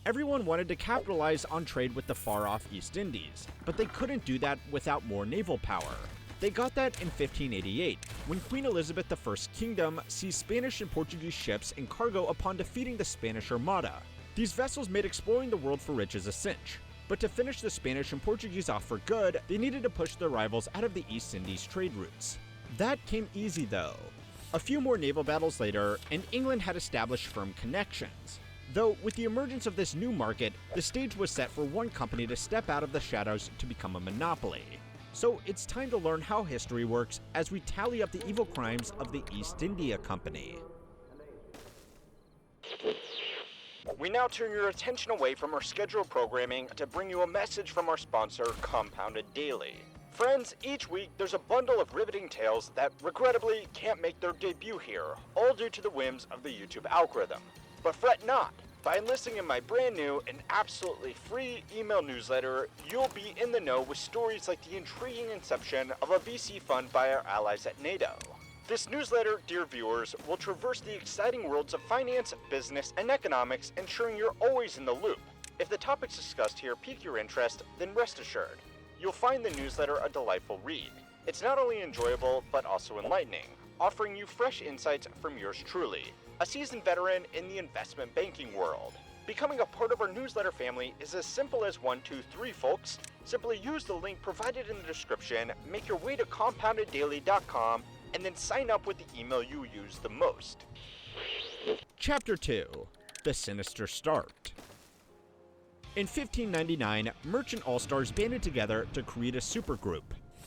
Everyone wanted to capitalize on trade with the far-off East Indies, but they couldn't do that without more naval power. They got that in 1588, when Queen Elizabeth I's kingdom seized Spanish and Portuguese ships and cargo upon defeating the Spanish Armada. These vessels made exploring the world for riches a cinch. But to finish the Spanish and Portuguese off for good, they needed to push their rivals out of the East Indies trade routes. That came easy though. A few more naval battles later, and England had established firm connections. Though, with the emergence of this new market, the stage was set for one company to step out of the shadows to become a monopoly. So it's time to learn how history works as we tally up the evil crimes of the East India Company. We now turn your attention away from our scheduled programming to bring you a message from our sponsor, Compounded Daily. Friends, each week there's a bundle of riveting tales that regrettably can't make their debut here, all due to the whims of the YouTube algorithm. But fret not. By enlisting in my brand new and absolutely free email newsletter, you'll be in the know with stories like the intriguing inception of a VC fund by our allies at NATO. This newsletter, dear viewers, will traverse the exciting worlds of finance, business, and economics, ensuring you're always in the loop. If the topics discussed here pique your interest, then rest assured, you'll find the newsletter a delightful read. It's not only enjoyable, but also enlightening, offering you fresh insights from yours truly, a seasoned veteran in the investment banking world. Becoming a part of our newsletter family is as simple as 1, 2, 3, folks. Simply use the link provided in the description, make your way to compoundeddaily.com, and then sign up with the email you use the most. Chapter 2. The Sinister Start. In 1599, merchant all-stars banded together to create a supergroup.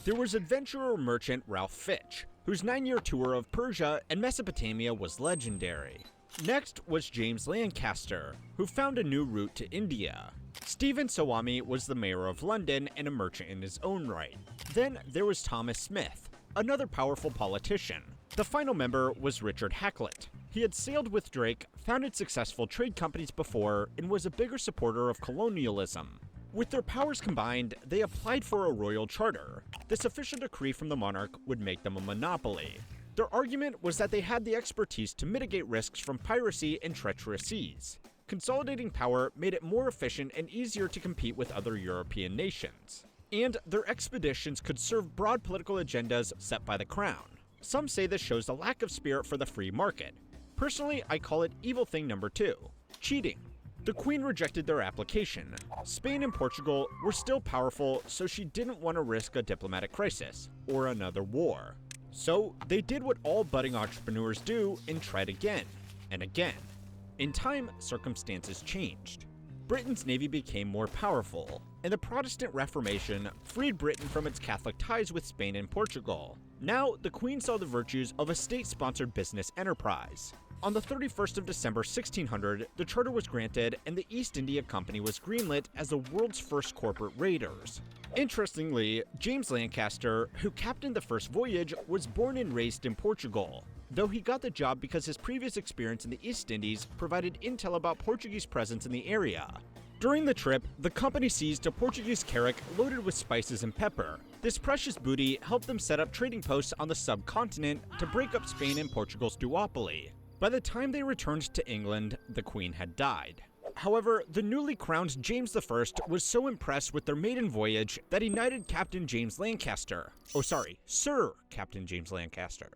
There was adventurer merchant Ralph Fitch, whose 9-year tour of Persia and Mesopotamia was legendary. Next was James Lancaster, who found a new route to India. Stephen Sawami was the mayor of London and a merchant in his own right. Then there was Thomas Smith, another powerful politician. The final member was Richard Hakluyt. He had sailed with Drake, founded successful trade companies before, and was a bigger supporter of colonialism. With their powers combined, they applied for a royal charter. This official decree from the monarch would make them a monopoly. Their argument was that they had the expertise to mitigate risks from piracy and treacherous seas. Consolidating power made it more efficient and easier to compete with other European nations. And their expeditions could serve broad political agendas set by the crown. Some say this shows a lack of spirit for the free market. Personally, I call it evil thing number 2, cheating. The Queen rejected their application. Spain and Portugal were still powerful, so she didn't want to risk a diplomatic crisis or another war. So they did what all budding entrepreneurs do and tried again and again. In time, circumstances changed. Britain's navy became more powerful, and the Protestant Reformation freed Britain from its Catholic ties with Spain and Portugal. Now, the Queen saw the virtues of a state-sponsored business enterprise. On the 31st of December 1600, the charter was granted and the East India Company was greenlit as the world's first corporate raiders. Interestingly, James Lancaster, who captained the first voyage, was born and raised in Portugal, though he got the job because his previous experience in the East Indies provided intel about Portuguese presence in the area. During the trip, the company seized a Portuguese carrack loaded with spices and pepper. This precious booty helped them set up trading posts on the subcontinent to break up Spain and Portugal's duopoly. By the time they returned to England, the Queen had died. However, the newly crowned James I was so impressed with their maiden voyage that he knighted Captain James Lancaster. Oh sorry, Sir Captain James Lancaster.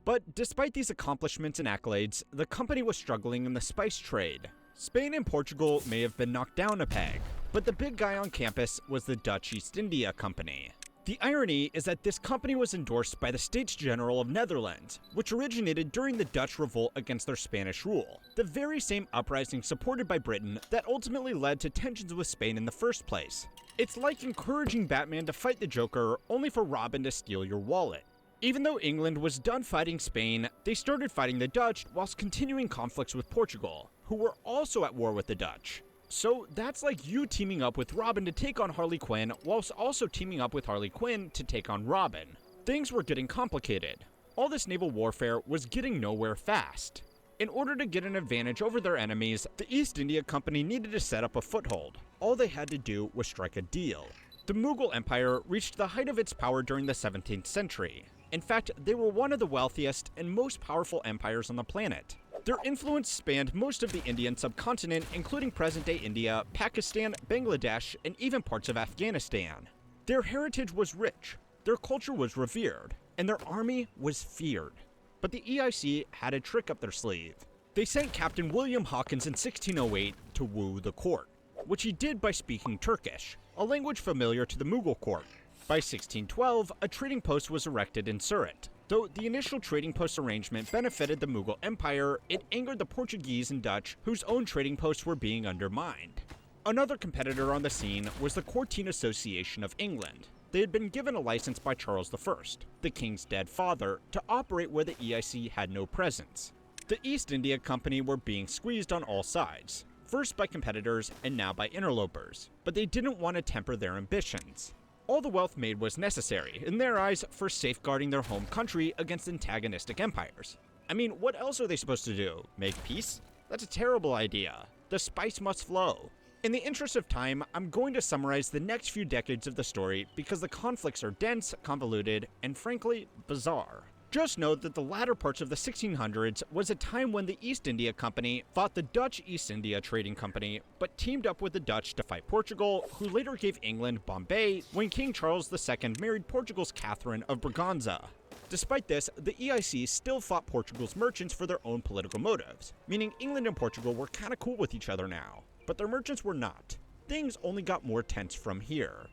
But despite these accomplishments and accolades, the company was struggling in the spice trade. Spain and Portugal may have been knocked down a peg, but the big guy on campus was the Dutch East India Company. The irony is that this company was endorsed by the States General of Netherlands, which originated during the Dutch revolt against their Spanish rule, the very same uprising supported by Britain that ultimately led to tensions with Spain in the first place. It's like encouraging Batman to fight the Joker only for Robin to steal your wallet. Even though England was done fighting Spain, they started fighting the Dutch whilst continuing conflicts with Portugal, who were also at war with the Dutch. So that's like you teaming up with Robin to take on Harley Quinn whilst also teaming up with Harley Quinn to take on Robin. Things were getting complicated. All this naval warfare was getting nowhere fast. In order to get an advantage over their enemies, the East India Company needed to set up a foothold. All they had to do was strike a deal. The Mughal Empire reached the height of its power during the 17th century. In fact, they were one of the wealthiest and most powerful empires on the planet. Their influence spanned most of the Indian subcontinent, including present-day India, Pakistan, Bangladesh, and even parts of Afghanistan. Their heritage was rich, their culture was revered, and their army was feared. But the EIC had a trick up their sleeve. They sent Captain William Hawkins in 1608 to woo the court, which he did by speaking Turkish, a language familiar to the Mughal court. By 1612, a trading post was erected in Surat. Though the initial trading post arrangement benefited the Mughal Empire, it angered the Portuguese and Dutch, whose own trading posts were being undermined. Another competitor on the scene was the Quartine Association of England. They had been given a license by Charles I, the king's dead father, to operate where the EIC had no presence. The East India Company were being squeezed on all sides, first by competitors and now by interlopers, but they didn't want to temper their ambitions. All the wealth made was necessary, in their eyes, for safeguarding their home country against antagonistic empires. I mean, what else are they supposed to do? Make peace? That's a terrible idea. The spice must flow. In the interest of time, I'm going to summarize the next few decades of the story because the conflicts are dense, convoluted, and frankly, bizarre. Just know that the latter parts of the 1600s was a time when the East India Company fought the Dutch East India Trading Company, but teamed up with the Dutch to fight Portugal, who later gave England Bombay when King Charles II married Portugal's Catherine of Braganza. Despite this, the EIC still fought Portugal's merchants for their own political motives, meaning England and Portugal were kinda cool with each other now, but their merchants were not. Things only got more tense from here.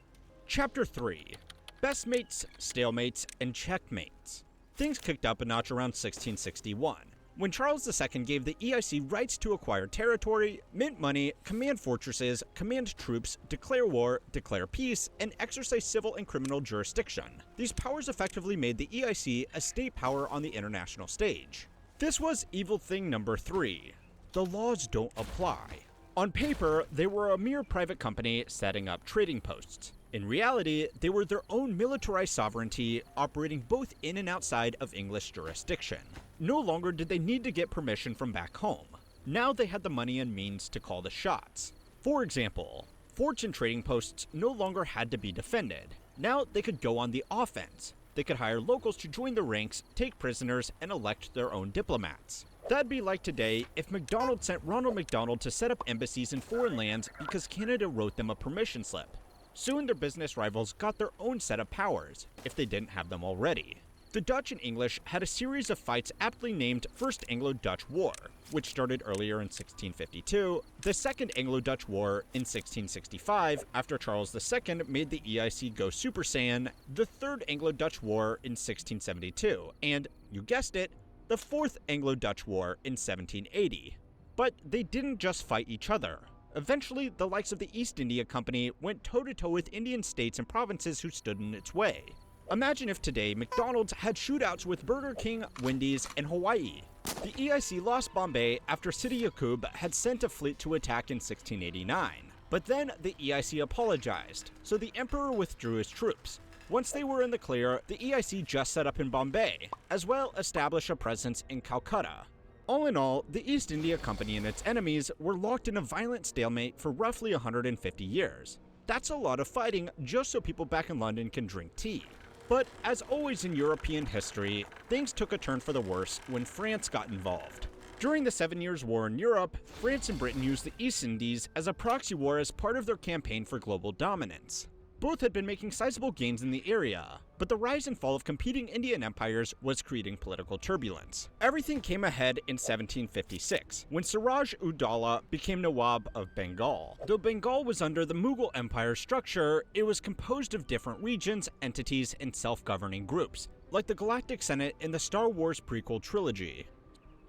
Chapter 3. Best mates, stalemates, and checkmates. Things kicked up a notch around 1661, when Charles II gave the EIC rights to acquire territory, mint money, command fortresses, command troops, declare war, declare peace, and exercise civil and criminal jurisdiction. These powers effectively made the EIC a state power on the international stage. This was evil thing number 3. The laws don't apply. On paper, they were a mere private company setting up trading posts. In reality, they were their own militarized sovereignty, operating both in and outside of English jurisdiction. No longer did they need to get permission from back home. Now they had the money and means to call the shots. For example, forts and trading posts no longer had to be defended. Now they could go on the offense. They could hire locals to join the ranks, take prisoners, and elect their own diplomats. That'd be like today if McDonald's sent Ronald McDonald to set up embassies in foreign lands because Canada wrote them a permission slip. Soon their business rivals got their own set of powers, if they didn't have them already. The Dutch and English had a series of fights aptly named First Anglo-Dutch War, which started earlier in 1652, the Second Anglo-Dutch War in 1665 after Charles II made the EIC go Super Saiyan, the Third Anglo-Dutch War in 1672, and, you guessed it, the Fourth Anglo-Dutch War in 1780. But they didn't just fight each other. Eventually, the likes of the East India Company went toe-to-toe with Indian states and provinces who stood in its way. Imagine if today McDonald's had shootouts with Burger King, Wendy's, and Hawaii. The EIC lost Bombay after Sidi Yaqub had sent a fleet to attack in 1689. But then the EIC apologized, so the emperor withdrew his troops. Once they were in the clear, the EIC just set up in Bombay, as well established a presence in Calcutta. All in all, the East India Company and its enemies were locked in a violent stalemate for roughly 150 years. That's a lot of fighting just so people back in London can drink tea. But as always in European history, things took a turn for the worse when France got involved. During the 7 Years' War in Europe, France and Britain used the East Indies as a proxy war as part of their campaign for global dominance. Both had been making sizable gains in the area, but the rise and fall of competing Indian empires was creating political turbulence. Everything came ahead in 1756, when Siraj-ud-Dowlah became Nawab of Bengal. Though Bengal was under the Mughal Empire structure, it was composed of different regions, entities, and self-governing groups, like the Galactic Senate in the Star Wars prequel trilogy.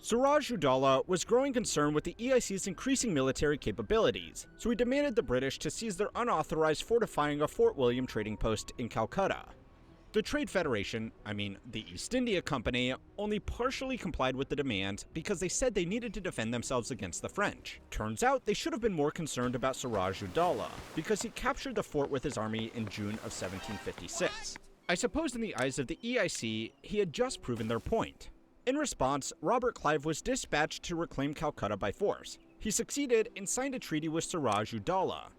Siraj-ud-Dowlah was growing concerned with the EIC's increasing military capabilities, so he demanded the British to seize their unauthorized fortifying of Fort William trading post in Calcutta. The Trade Federation, the East India Company, only partially complied with the demand because they said they needed to defend themselves against the French. Turns out they should have been more concerned about Siraj-ud-Dowlah, because he captured the fort with his army in June of 1756. I suppose in the eyes of the EIC, he had just proven their point. In response, Robert Clive was dispatched to reclaim Calcutta by force. He succeeded and signed a treaty with Siraj-ud-Dowlah.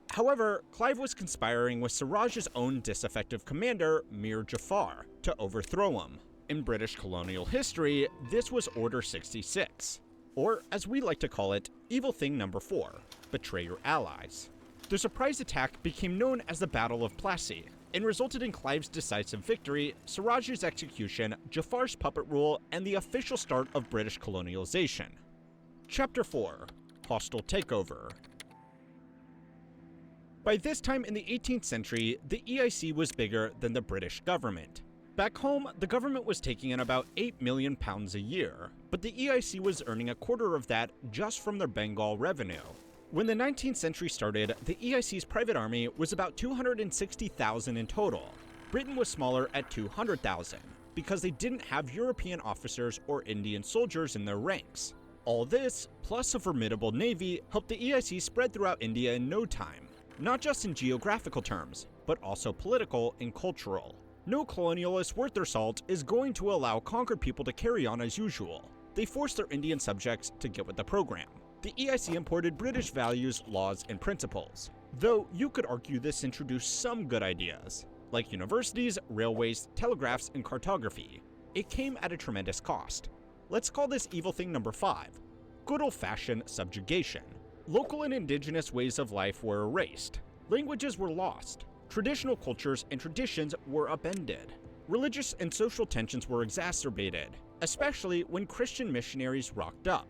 However, Clive was conspiring with Siraj's own disaffected commander, Mir Jafar, to overthrow him. In British colonial history, this was Order 66, or as we like to call it, Evil Thing Number 4, Betray Your Allies. The surprise attack became known as the Battle of Plassey, and resulted in Clive's decisive victory, Siraj's execution, Jafar's puppet rule, and the official start of British colonialization. Chapter 4. Hostile Takeover. By this time in the 18th century, the EIC was bigger than the British government. Back home, the government was taking in about £8 million a year, but the EIC was earning a quarter of that just from their Bengal revenue. When the 19th century started, the EIC's private army was about 260,000 in total. Britain was smaller at 200,000, because they didn't have European officers or Indian soldiers in their ranks. All this, plus a formidable navy, helped the EIC spread throughout India in no time, not just in geographical terms, but also political and cultural. No colonialist worth their salt is going to allow conquered people to carry on as usual. They forced their Indian subjects to get with the program. The EIC imported British values, laws, and principles. Though you could argue this introduced some good ideas, like universities, railways, telegraphs, and cartography. it came at a tremendous cost. Let's call this evil thing number 5, good old-fashioned subjugation. Local and indigenous ways of life were erased. Languages were lost. Traditional cultures and traditions were upended. Religious and social tensions were exacerbated, especially when Christian missionaries rocked up.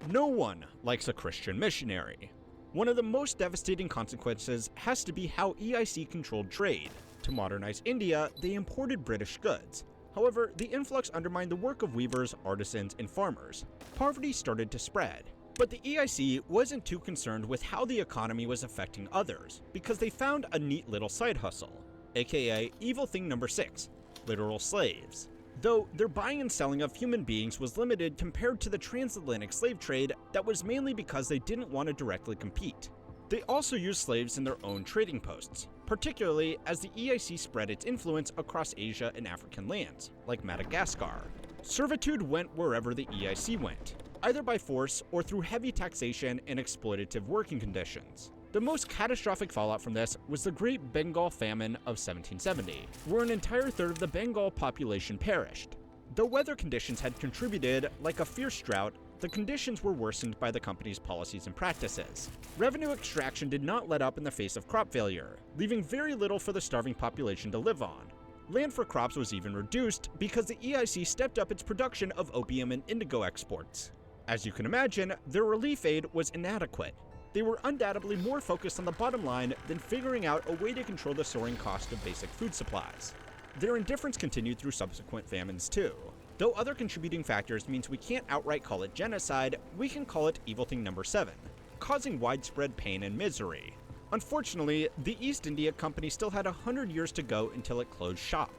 No one likes a Christian missionary. One of the most devastating consequences has to be how EIC controlled trade. To modernize India, they imported British goods. However, the influx undermined the work of weavers, artisans, and farmers. Poverty started to spread. But the EIC wasn't too concerned with how the economy was affecting others, because they found a neat little side hustle, aka evil thing number 6, literal slaves. Though their buying and selling of human beings was limited compared to the transatlantic slave trade, that was mainly because they didn't want to directly compete. They also used slaves in their own trading posts, particularly as the EIC spread its influence across Asia and African lands, like Madagascar. Servitude went wherever the EIC went, either by force or through heavy taxation and exploitative working conditions. The most catastrophic fallout from this was the Great Bengal Famine of 1770, where an entire third of the Bengal population perished. Though weather conditions had contributed, like a fierce drought, the conditions were worsened by the company's policies and practices. Revenue extraction did not let up in the face of crop failure, leaving very little for the starving population to live on. Land for crops was even reduced because the EIC stepped up its production of opium and indigo exports. As you can imagine, their relief aid was inadequate. They were undoubtedly more focused on the bottom line than figuring out a way to control the soaring cost of basic food supplies. Their indifference continued through subsequent famines too. Though other contributing factors means we can't outright call it genocide, we can call it evil thing number 7, causing widespread pain and misery. Unfortunately, the East India Company still had 100 years to go until it closed shop.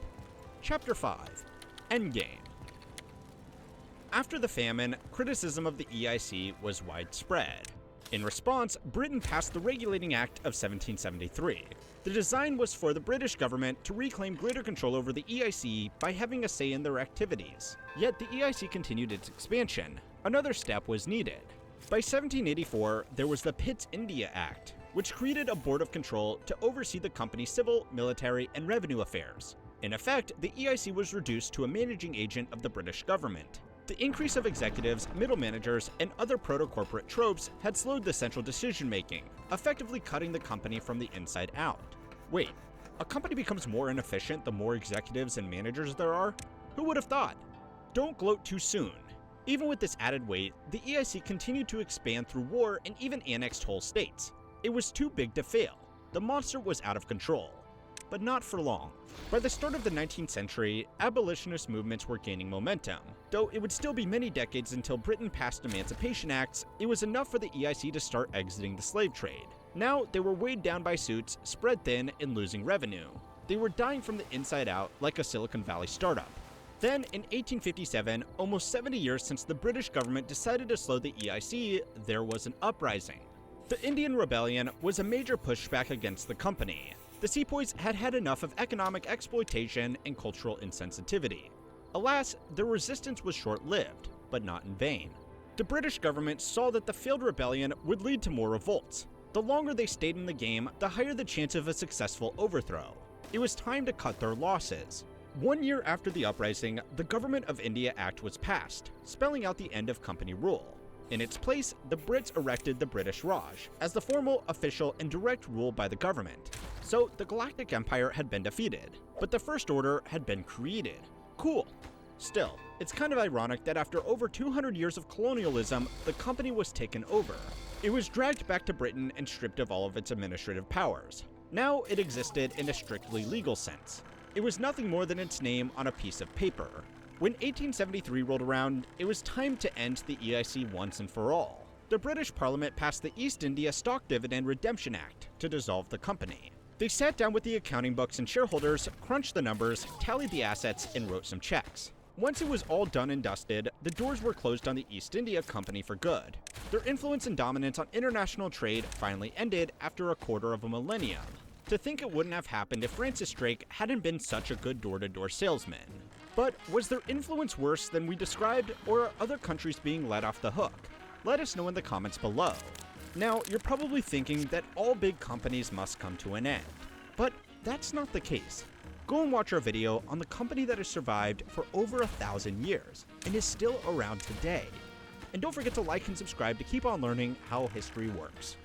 Chapter 5, Endgame. After the famine, criticism of the EIC was widespread. In response, Britain passed the Regulating Act of 1773. The design was for the British government to reclaim greater control over the EIC by having a say in their activities. Yet the EIC continued its expansion. Another step was needed. By 1784, there was the Pitt's India Act, which created a board of control to oversee the company's civil, military, and revenue affairs. In effect, the EIC was reduced to a managing agent of the British government. The increase of executives, middle managers, and other proto-corporate tropes had slowed the central decision-making, effectively cutting the company from the inside out. Wait, a company becomes more inefficient the more executives and managers there are? Who would have thought? Don't gloat too soon. Even with this added weight, the EIC continued to expand through war and even annexed whole states. It was too big to fail. The monster was out of control. But not for long. By the start of the 19th century, abolitionist movements were gaining momentum. Though it would still be many decades until Britain passed Emancipation Acts, it was enough for the EIC to start exiting the slave trade. Now, they were weighed down by suits, spread thin, and losing revenue. They were dying from the inside out like a Silicon Valley startup. Then, in 1857, almost 70 years since the British government decided to slow the EIC, there was an uprising. The Indian Rebellion was a major pushback against the company. The sepoys had had enough of economic exploitation and cultural insensitivity. Alas, their resistance was short-lived, but not in vain. The British government saw that the failed rebellion would lead to more revolts. The longer they stayed in the game, the higher the chance of a successful overthrow. It was time to cut their losses. 1 year after the uprising, the Government of India Act was passed, spelling out the end of company rule. In its place, the Brits erected the British Raj as the formal, official, and direct rule by the government. So the Galactic Empire had been defeated, but the First Order had been created. Cool. Still, it's kind of ironic that after over 200 years of colonialism, the company was taken over. It was dragged back to Britain and stripped of all of its administrative powers. Now it existed in a strictly legal sense. It was nothing more than its name on a piece of paper. When 1873 rolled around, it was time to end the EIC once and for all. The British Parliament passed the East India Stock Dividend Redemption Act to dissolve the company. They sat down with the accounting books and shareholders, crunched the numbers, tallied the assets, and wrote some checks. Once it was all done and dusted, the doors were closed on the East India Company for good. Their influence and dominance on international trade finally ended after a quarter of a millennium. To think it wouldn't have happened if Francis Drake hadn't been such a good door-to-door salesman. But was their influence worse than we described, or are other countries being let off the hook? Let us know in the comments below. Now, you're probably thinking that all big companies must come to an end. But that's not the case. Go go and watch our video on the company that has survived for over 1,000 years and is still around today. And don't forget to like and subscribe to keep on learning how history works.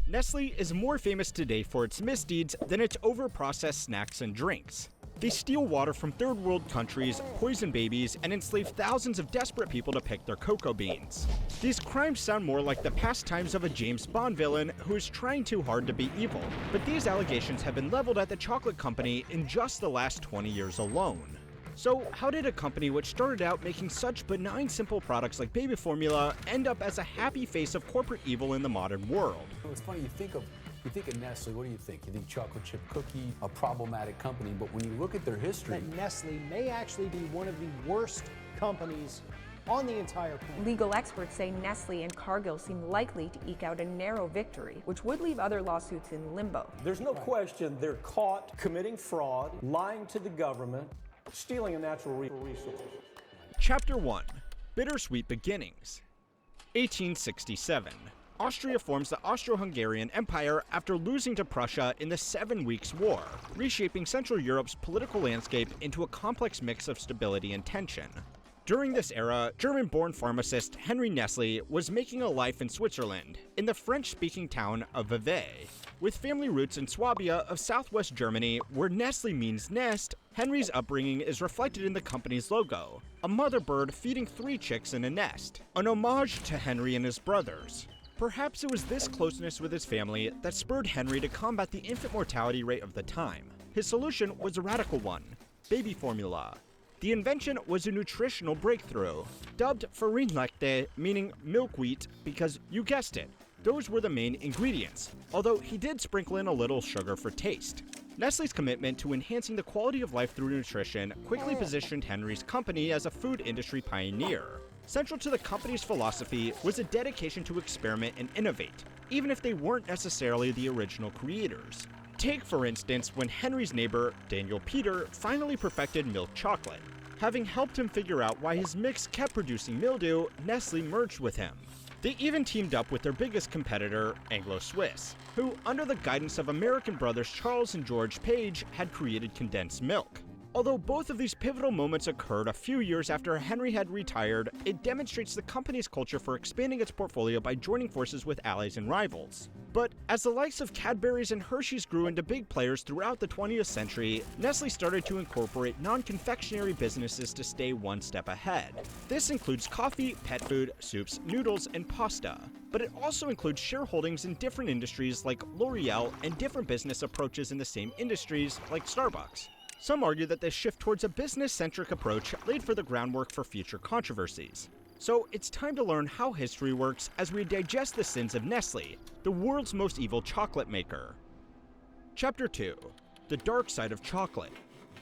Nestle is more famous today for its misdeeds than its over-processed snacks and drinks. They steal water from third world countries, poison babies, and enslave thousands of desperate people to pick their cocoa beans. These crimes sound more like the pastimes of a James Bond villain who is trying too hard to be evil, but these allegations have been leveled at the chocolate company in just the last 20 years alone. So how did a company which started out making such benign simple products like baby formula end up as a happy face of corporate evil in the modern world? It's funny, you think of Nestle, what do you think? You think chocolate chip cookie, a problematic company, but when you look at their history... That Nestle may actually be one of the worst companies on the entire planet. Legal experts say Nestle and Cargill seem likely to eke out a narrow victory, which would leave other lawsuits in limbo. There's no question they're caught committing fraud, lying to the government, stealing a natural resource. Chapter 1. Bittersweet Beginnings. 1867. Austria forms the Austro-Hungarian Empire after losing to Prussia in the 7 Weeks' War, reshaping Central Europe's political landscape into a complex mix of stability and tension. During this era, German-born pharmacist Henry Nestle was making a life in Switzerland, in the French-speaking town of Vevey. With family roots in Swabia of southwest Germany, where Nestle means nest, Henry's upbringing is reflected in the company's logo, a mother bird feeding 3 chicks in a nest, an homage to Henry and his brothers. Perhaps it was this closeness with his family that spurred Henry to combat the infant mortality rate of the time. His solution was a radical one: baby formula. The invention was a nutritional breakthrough, dubbed Farinlekte, meaning milk wheat, because, you guessed it, those were the main ingredients, although he did sprinkle in a little sugar for taste. Nestle's commitment to enhancing the quality of life through nutrition quickly positioned Henry's company as a food industry pioneer. Central to the company's philosophy was a dedication to experiment and innovate, even if they weren't necessarily the original creators. Take, for instance, when Henry's neighbor, Daniel Peter, finally perfected milk chocolate. Having helped him figure out why his mix kept producing mildew, Nestle merged with him. They even teamed up with their biggest competitor, Anglo-Swiss, who, under the guidance of American brothers Charles and George Page, had created condensed milk. Although both of these pivotal moments occurred a few years after Henry had retired, it demonstrates the company's culture for expanding its portfolio by joining forces with allies and rivals. But as the likes of Cadbury's and Hershey's grew into big players throughout the 20th century, Nestle started to incorporate non-confectionery businesses to stay one step ahead. This includes coffee, pet food, soups, noodles, and pasta. But it also includes shareholdings in different industries like L'Oreal and different business approaches in the same industries like Starbucks. Some argue that this shift towards a business-centric approach laid for the groundwork for future controversies. So it's time to learn how history works as we digest the sins of Nestle, the world's most evil chocolate maker. Chapter 2. The Dark Side of Chocolate.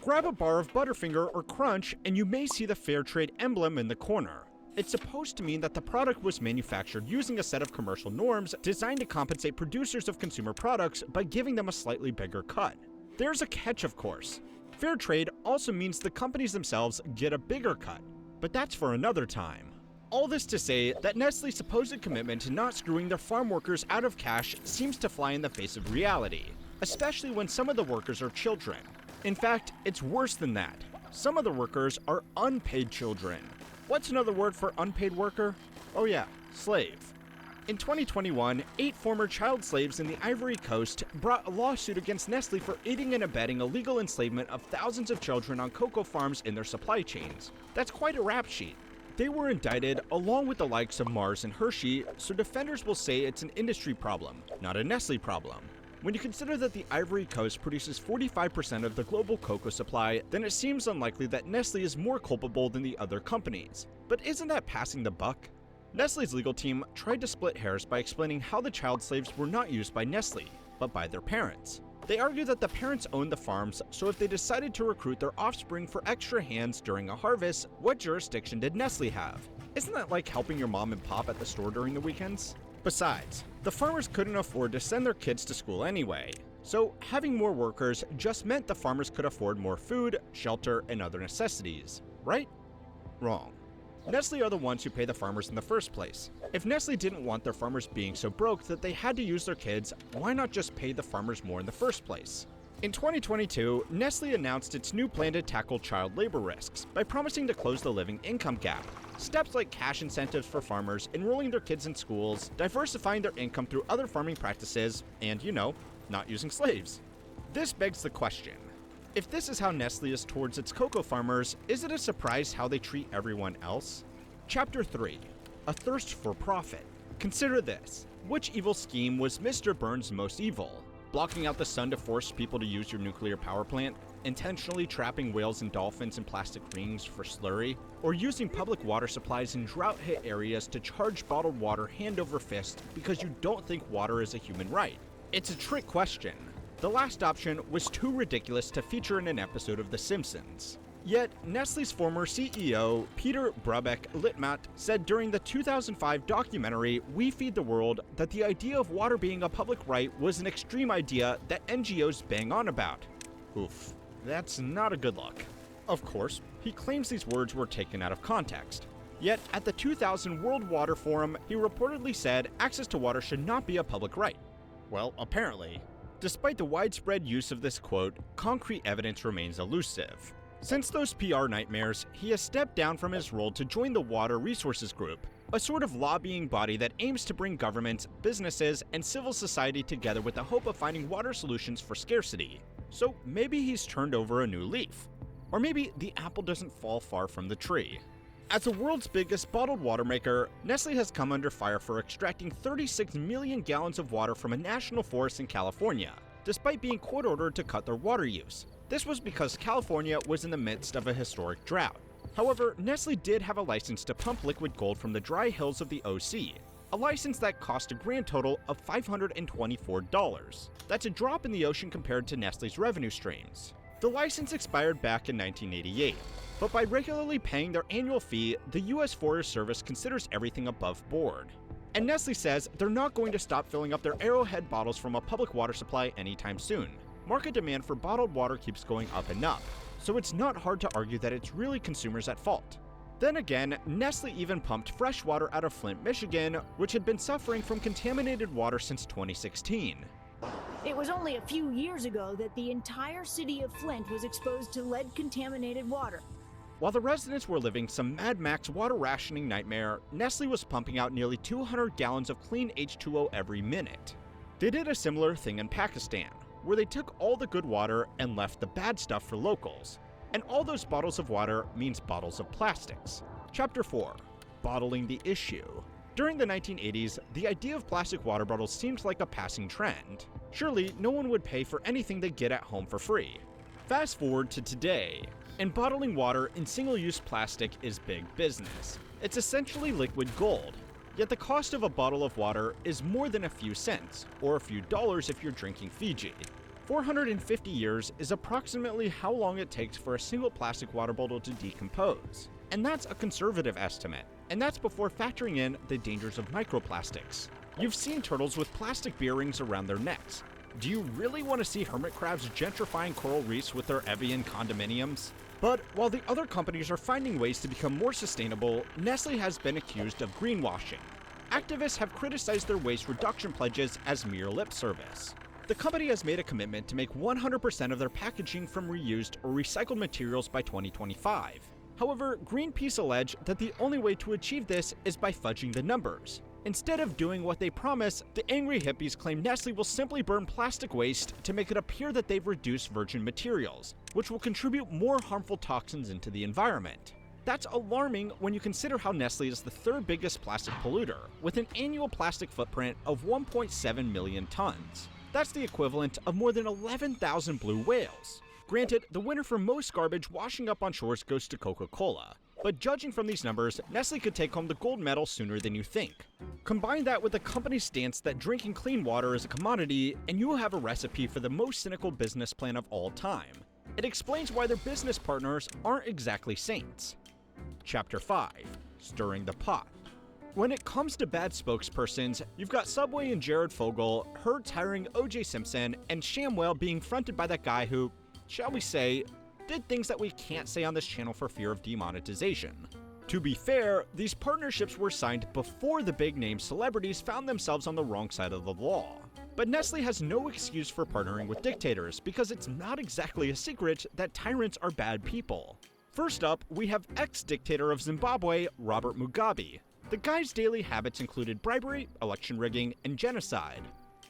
Grab a bar of Butterfinger or Crunch and you may see the Fair Trade emblem in the corner. It's supposed to mean that the product was manufactured using a set of commercial norms designed to compensate producers of consumer products by giving them a slightly bigger cut. There's a catch, of course. Fair trade also means the companies themselves get a bigger cut, but that's for another time. All this to say that Nestle's supposed commitment to not screwing their farm workers out of cash seems to fly in the face of reality, especially when some of the workers are children. In fact, it's worse than that. Some of the workers are unpaid children. What's another word for unpaid worker? Oh yeah, slave. In 2021, 8 former child slaves in the Ivory Coast brought a lawsuit against Nestle for aiding and abetting illegal enslavement of thousands of children on cocoa farms in their supply chains. That's quite a rap sheet. They were indicted along with the likes of Mars and Hershey, so defenders will say it's an industry problem, not a Nestle problem. When you consider that the Ivory Coast produces 45% of the global cocoa supply, then it seems unlikely that Nestle is more culpable than the other companies. But isn't that passing the buck? Nestle's legal team tried to split hairs by explaining how the child slaves were not used by Nestle, but by their parents. They argue that the parents owned the farms, so if they decided to recruit their offspring for extra hands during a harvest, what jurisdiction did Nestle have? Isn't that like helping your mom and pop at the store during the weekends? Besides, the farmers couldn't afford to send their kids to school anyway, so having more workers just meant the farmers could afford more food, shelter, and other necessities, right? Wrong. Nestle are the ones who pay the farmers in the first place. If Nestle didn't want their farmers being so broke that they had to use their kids, why not just pay the farmers more in the first place? In 2022, Nestle announced its new plan to tackle child labor risks by promising to close the living income gap. Steps like cash incentives for farmers, enrolling their kids in schools, diversifying their income through other farming practices, and, not using slaves. This begs the question. If this is how Nestle is towards its cocoa farmers, is it a surprise how they treat everyone else? Chapter 3. A Thirst for Profit. Consider this. Which evil scheme was Mr. Burns' most evil? Blocking out the sun to force people to use your nuclear power plant? Intentionally trapping whales and dolphins in plastic rings for slurry? Or using public water supplies in drought-hit areas to charge bottled water hand over fist because you don't think water is a human right? It's a trick question. The last option was too ridiculous to feature in an episode of The Simpsons. Yet, Nestle's former CEO, Peter Brabeck-Littmatt, said during the 2005 documentary We Feed the World that the idea of water being a public right was an extreme idea that NGOs bang on about. Oof, that's not a good look. Of course, he claims these words were taken out of context. Yet, at the 2000 World Water Forum, he reportedly said access to water should not be a public right. Well, apparently. Despite the widespread use of this quote, concrete evidence remains elusive. Since those PR nightmares, he has stepped down from his role to join the Water Resources Group, a sort of lobbying body that aims to bring governments, businesses, and civil society together with the hope of finding water solutions for scarcity. So maybe he's turned over a new leaf. Or maybe the apple doesn't fall far from the tree. As the world's biggest bottled water maker, Nestle has come under fire for extracting 36 million gallons of water from a national forest in California, despite being court-ordered to cut their water use. This was because California was in the midst of a historic drought. However, Nestle did have a license to pump liquid gold from the dry hills of the OC, a license that cost a grand total of $524. That's a drop in the ocean compared to Nestle's revenue streams. The license expired back in 1988, but by regularly paying their annual fee, the U.S. Forest Service considers everything above board. And Nestle says they're not going to stop filling up their Arrowhead bottles from a public water supply anytime soon. Market demand for bottled water keeps going up and up, so it's not hard to argue that it's really consumers at fault. Then again, Nestle even pumped fresh water out of Flint, Michigan, which had been suffering from contaminated water since 2016. It was only a few years ago that the entire city of Flint was exposed to lead-contaminated water. While the residents were living some Mad Max water rationing nightmare, Nestle was pumping out nearly 200 gallons of clean H2O every minute. They did a similar thing in Pakistan, where they took all the good water and left the bad stuff for locals. And all those bottles of water means bottles of plastics. Chapter 4. Bottling the issue. During the 1980s, the idea of plastic water bottles seemed like a passing trend. Surely, no one would pay for anything they get at home for free. Fast forward to today, and bottling water in single-use plastic is big business. It's essentially liquid gold. Yet the cost of a bottle of water is more than a few cents, or a few dollars if you're drinking Fiji. 450 years is approximately how long it takes for a single plastic water bottle to decompose. And that's a conservative estimate, and that's before factoring in the dangers of microplastics. You've seen turtles with plastic beer rings around their necks. Do you really want to see hermit crabs gentrifying coral reefs with their Evian condominiums? But while the other companies are finding ways to become more sustainable, Nestle has been accused of greenwashing. Activists have criticized their waste reduction pledges as mere lip service. The company has made a commitment to make 100% of their packaging from reused or recycled materials by 2025. However, Greenpeace allege that the only way to achieve this is by fudging the numbers. Instead of doing what they promise, the angry hippies claim Nestle will simply burn plastic waste to make it appear that they've reduced virgin materials, which will contribute more harmful toxins into the environment. That's alarming when you consider how Nestle is the third biggest plastic polluter, with an annual plastic footprint of 1.7 million tons. That's the equivalent of more than 11,000 blue whales. Granted, the winner for most garbage washing up on shores goes to Coca-Cola. But judging from these numbers, Nestle could take home the gold medal sooner than you think. Combine that with the company's stance that drinking clean water is a commodity, and you will have a recipe for the most cynical business plan of all time. It explains why their business partners aren't exactly saints. Chapter 5. Stirring the pot. When it comes to bad spokespersons, you've got Subway and Jared Fogle, Hertz hiring O.J. Simpson, and ShamWow being fronted by that guy who, shall we say, did things that we can't say on this channel for fear of demonetization. To be fair, these partnerships were signed before the big-name celebrities found themselves on the wrong side of the law. But Nestle has no excuse for partnering with dictators because it's not exactly a secret that tyrants are bad people. First up, we have ex-dictator of Zimbabwe, Robert Mugabe. The guy's daily habits included bribery, election rigging, and genocide.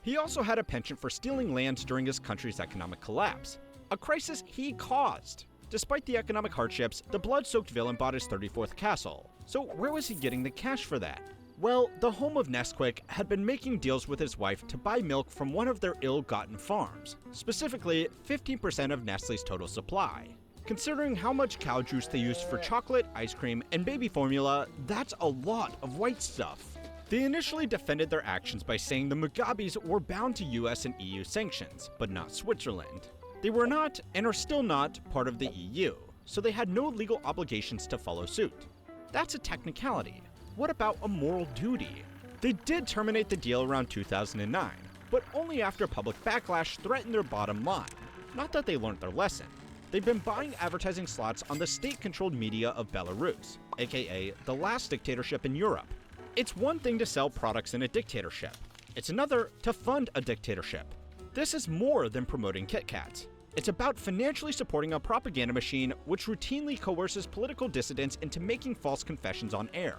He also had a penchant for stealing land during his country's economic collapse, a crisis he caused. Despite the economic hardships, the blood-soaked villain bought his 34th castle. So where was he getting the cash for that? Well, the home of Nesquik had been making deals with his wife to buy milk from one of their ill-gotten farms, specifically 15% of Nestle's total supply. Considering how much cow juice they used for chocolate, ice cream, and baby formula, that's a lot of white stuff. They initially defended their actions by saying the Mugabes were bound to US and EU sanctions, but not Switzerland. They were not, and are still not, part of the EU, so they had no legal obligations to follow suit. That's a technicality. What about a moral duty? They did terminate the deal around 2009, but only after public backlash threatened their bottom line. Not that they learned their lesson. They've been buying advertising slots on the state-controlled media of Belarus, aka the last dictatorship in Europe. It's one thing to sell products in a dictatorship. It's another to fund a dictatorship. This is more than promoting Kit Kats. It's about financially supporting a propaganda machine which routinely coerces political dissidents into making false confessions on air.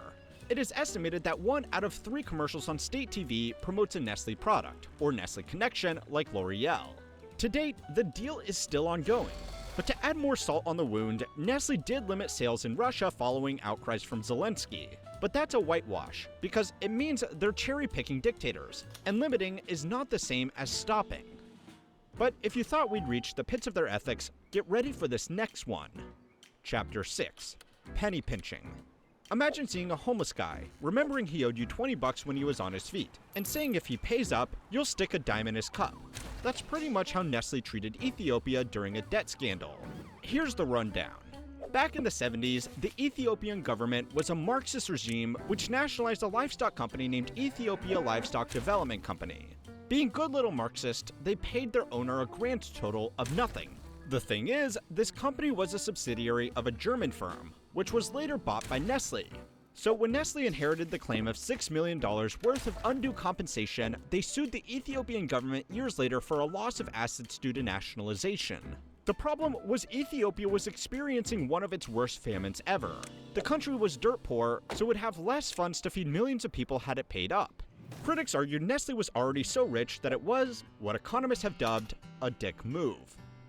It is estimated that 1 out of 3 commercials on state TV promotes a Nestle product, or Nestle connection like L'Oreal. To date, the deal is still ongoing. But to add more salt on the wound, Nestle did limit sales in Russia following outcries from Zelensky. But that's a whitewash, because it means they're cherry-picking dictators, and limiting is not the same as stopping. But if you thought we'd reached the pits of their ethics, get ready for this next one. Chapter 6. Penny pinching. Imagine seeing a homeless guy, remembering he owed you $20 when he was on his feet, and saying if he pays up, you'll stick a dime in his cup. That's pretty much how Nestle treated Ethiopia during a debt scandal. Here's the rundown. Back in the 70s, the Ethiopian government was a Marxist regime which nationalized a livestock company named Ethiopia Livestock Development Company. Being good little Marxist, they paid their owner a grand total of nothing. The thing is, this company was a subsidiary of a German firm, which was later bought by Nestle. So when Nestle inherited the claim of $6 million worth of undue compensation, they sued the Ethiopian government years later for a loss of assets due to nationalization. The problem was Ethiopia was experiencing one of its worst famines ever. The country was dirt poor, so it would have less funds to feed millions of people had it paid up. Critics argued Nestle was already so rich that it was what economists have dubbed a dick move.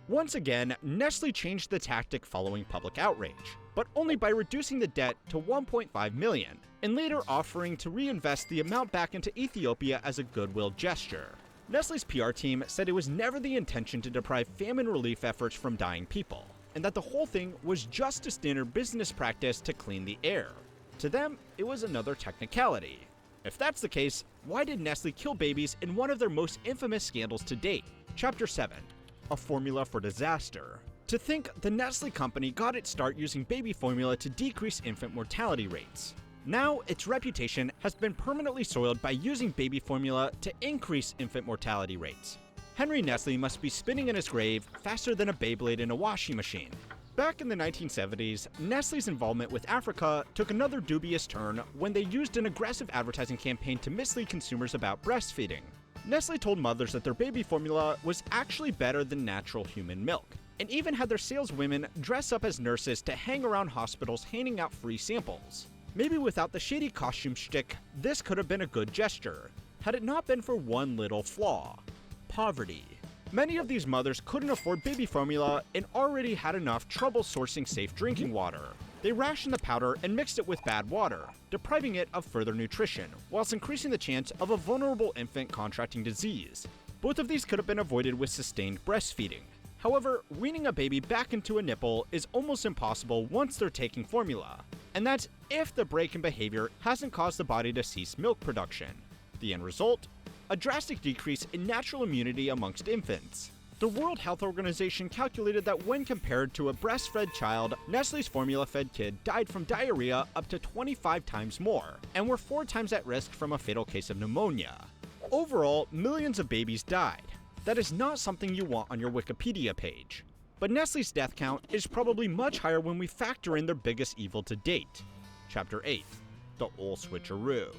Once again, Nestle changed the tactic following public outrage, but only by reducing the debt to $1.5 million, and later offering to reinvest the amount back into Ethiopia as a goodwill gesture. Nestle's PR team said it was never the intention to deprive famine relief efforts from dying people, and that the whole thing was just a standard business practice to clean the air. To them, it was another technicality. If that's the case, why did Nestle kill babies in one of their most infamous scandals to date? Chapter 7. A formula for disaster. To think the Nestle company got its start using baby formula to decrease infant mortality rates. Now, its reputation has been permanently soiled by using baby formula to increase infant mortality rates. Henry Nestle must be spinning in his grave faster than a Beyblade in a washing machine. Back in the 1970s, Nestle's involvement with Africa took another dubious turn when they used an aggressive advertising campaign to mislead consumers about breastfeeding. Nestle told mothers that their baby formula was actually better than natural human milk, and even had their saleswomen dress up as nurses to hang around hospitals handing out free samples. Maybe without the shady costume shtick, this could have been a good gesture, had it not been for one little flaw: poverty. Many of these mothers couldn't afford baby formula and already had enough trouble sourcing safe drinking water. They rationed the powder and mixed it with bad water, depriving it of further nutrition, whilst increasing the chance of a vulnerable infant contracting disease. Both of these could have been avoided with sustained breastfeeding. However, weaning a baby back into a nipple is almost impossible once they're taking formula, and that's if the break in behavior hasn't caused the body to cease milk production. The end result? A drastic decrease in natural immunity amongst infants. The World Health Organization calculated that when compared to a breastfed child, Nestle's formula-fed kid died from diarrhea up to 25 times more, and were 4 times at risk from a fatal case of pneumonia. Overall, millions of babies died. That is not something you want on your Wikipedia page. But Nestle's death count is probably much higher when we factor in their biggest evil to date. Chapter 8. The Ol' Switcheroo.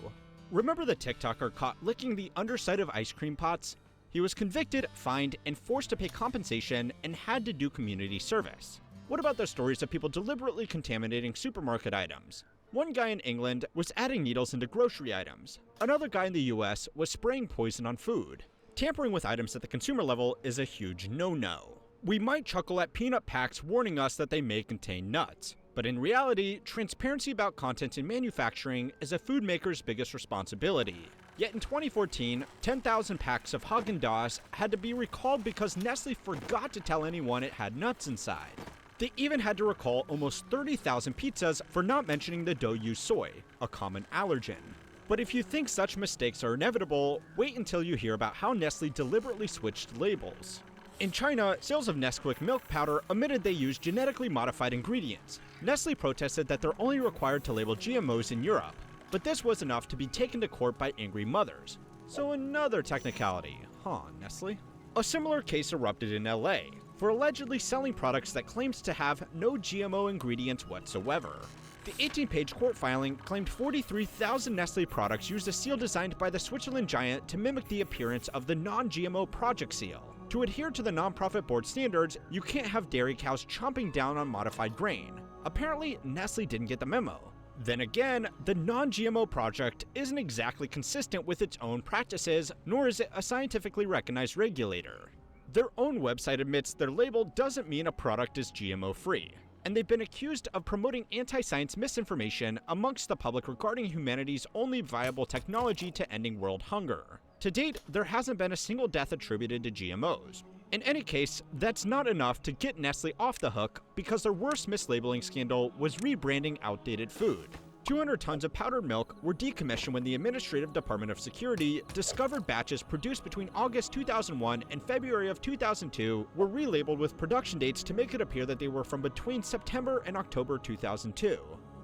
Remember the TikToker caught licking the underside of ice cream pots? He was convicted, fined, and forced to pay compensation and had to do community service. What about the stories of people deliberately contaminating supermarket items? One guy in England was adding needles into grocery items. Another guy in the US was spraying poison on food. Tampering with items at the consumer level is a huge no-no. We might chuckle at peanut packs warning us that they may contain nuts, but in reality, transparency about content in manufacturing is a food maker's biggest responsibility. Yet in 2014, 10,000 packs of Häagen-Dazs had to be recalled because Nestle forgot to tell anyone it had nuts inside. They even had to recall almost 30,000 pizzas for not mentioning the dough used soy, a common allergen. But if you think such mistakes are inevitable, wait until you hear about how Nestle deliberately switched labels. In China, sales of Nesquik milk powder admitted they used genetically modified ingredients. Nestle protested that they're only required to label GMOs in Europe, but this was enough to be taken to court by angry mothers. So another technicality, huh, Nestle? A similar case erupted in LA for allegedly selling products that claimed to have no GMO ingredients whatsoever. The 18-page court filing claimed 43,000 Nestle products used a seal designed by the Switzerland giant to mimic the appearance of the non-GMO Project seal. To adhere to the nonprofit board standards, you can't have dairy cows chomping down on modified grain. Apparently, Nestle didn't get the memo. Then again, the non-GMO project isn't exactly consistent with its own practices, nor is it a scientifically recognized regulator. Their own website admits their label doesn't mean a product is GMO-free, and they've been accused of promoting anti-science misinformation amongst the public regarding humanity's only viable technology to ending world hunger. To date, there hasn't been a single death attributed to GMOs. In any case, that's not enough to get Nestle off the hook because their worst mislabeling scandal was rebranding outdated food. 200 tons of powdered milk were decommissioned when the Administrative Department of Security discovered batches produced between August 2001 and February of 2002 were relabeled with production dates to make it appear that they were from between September and October 2002.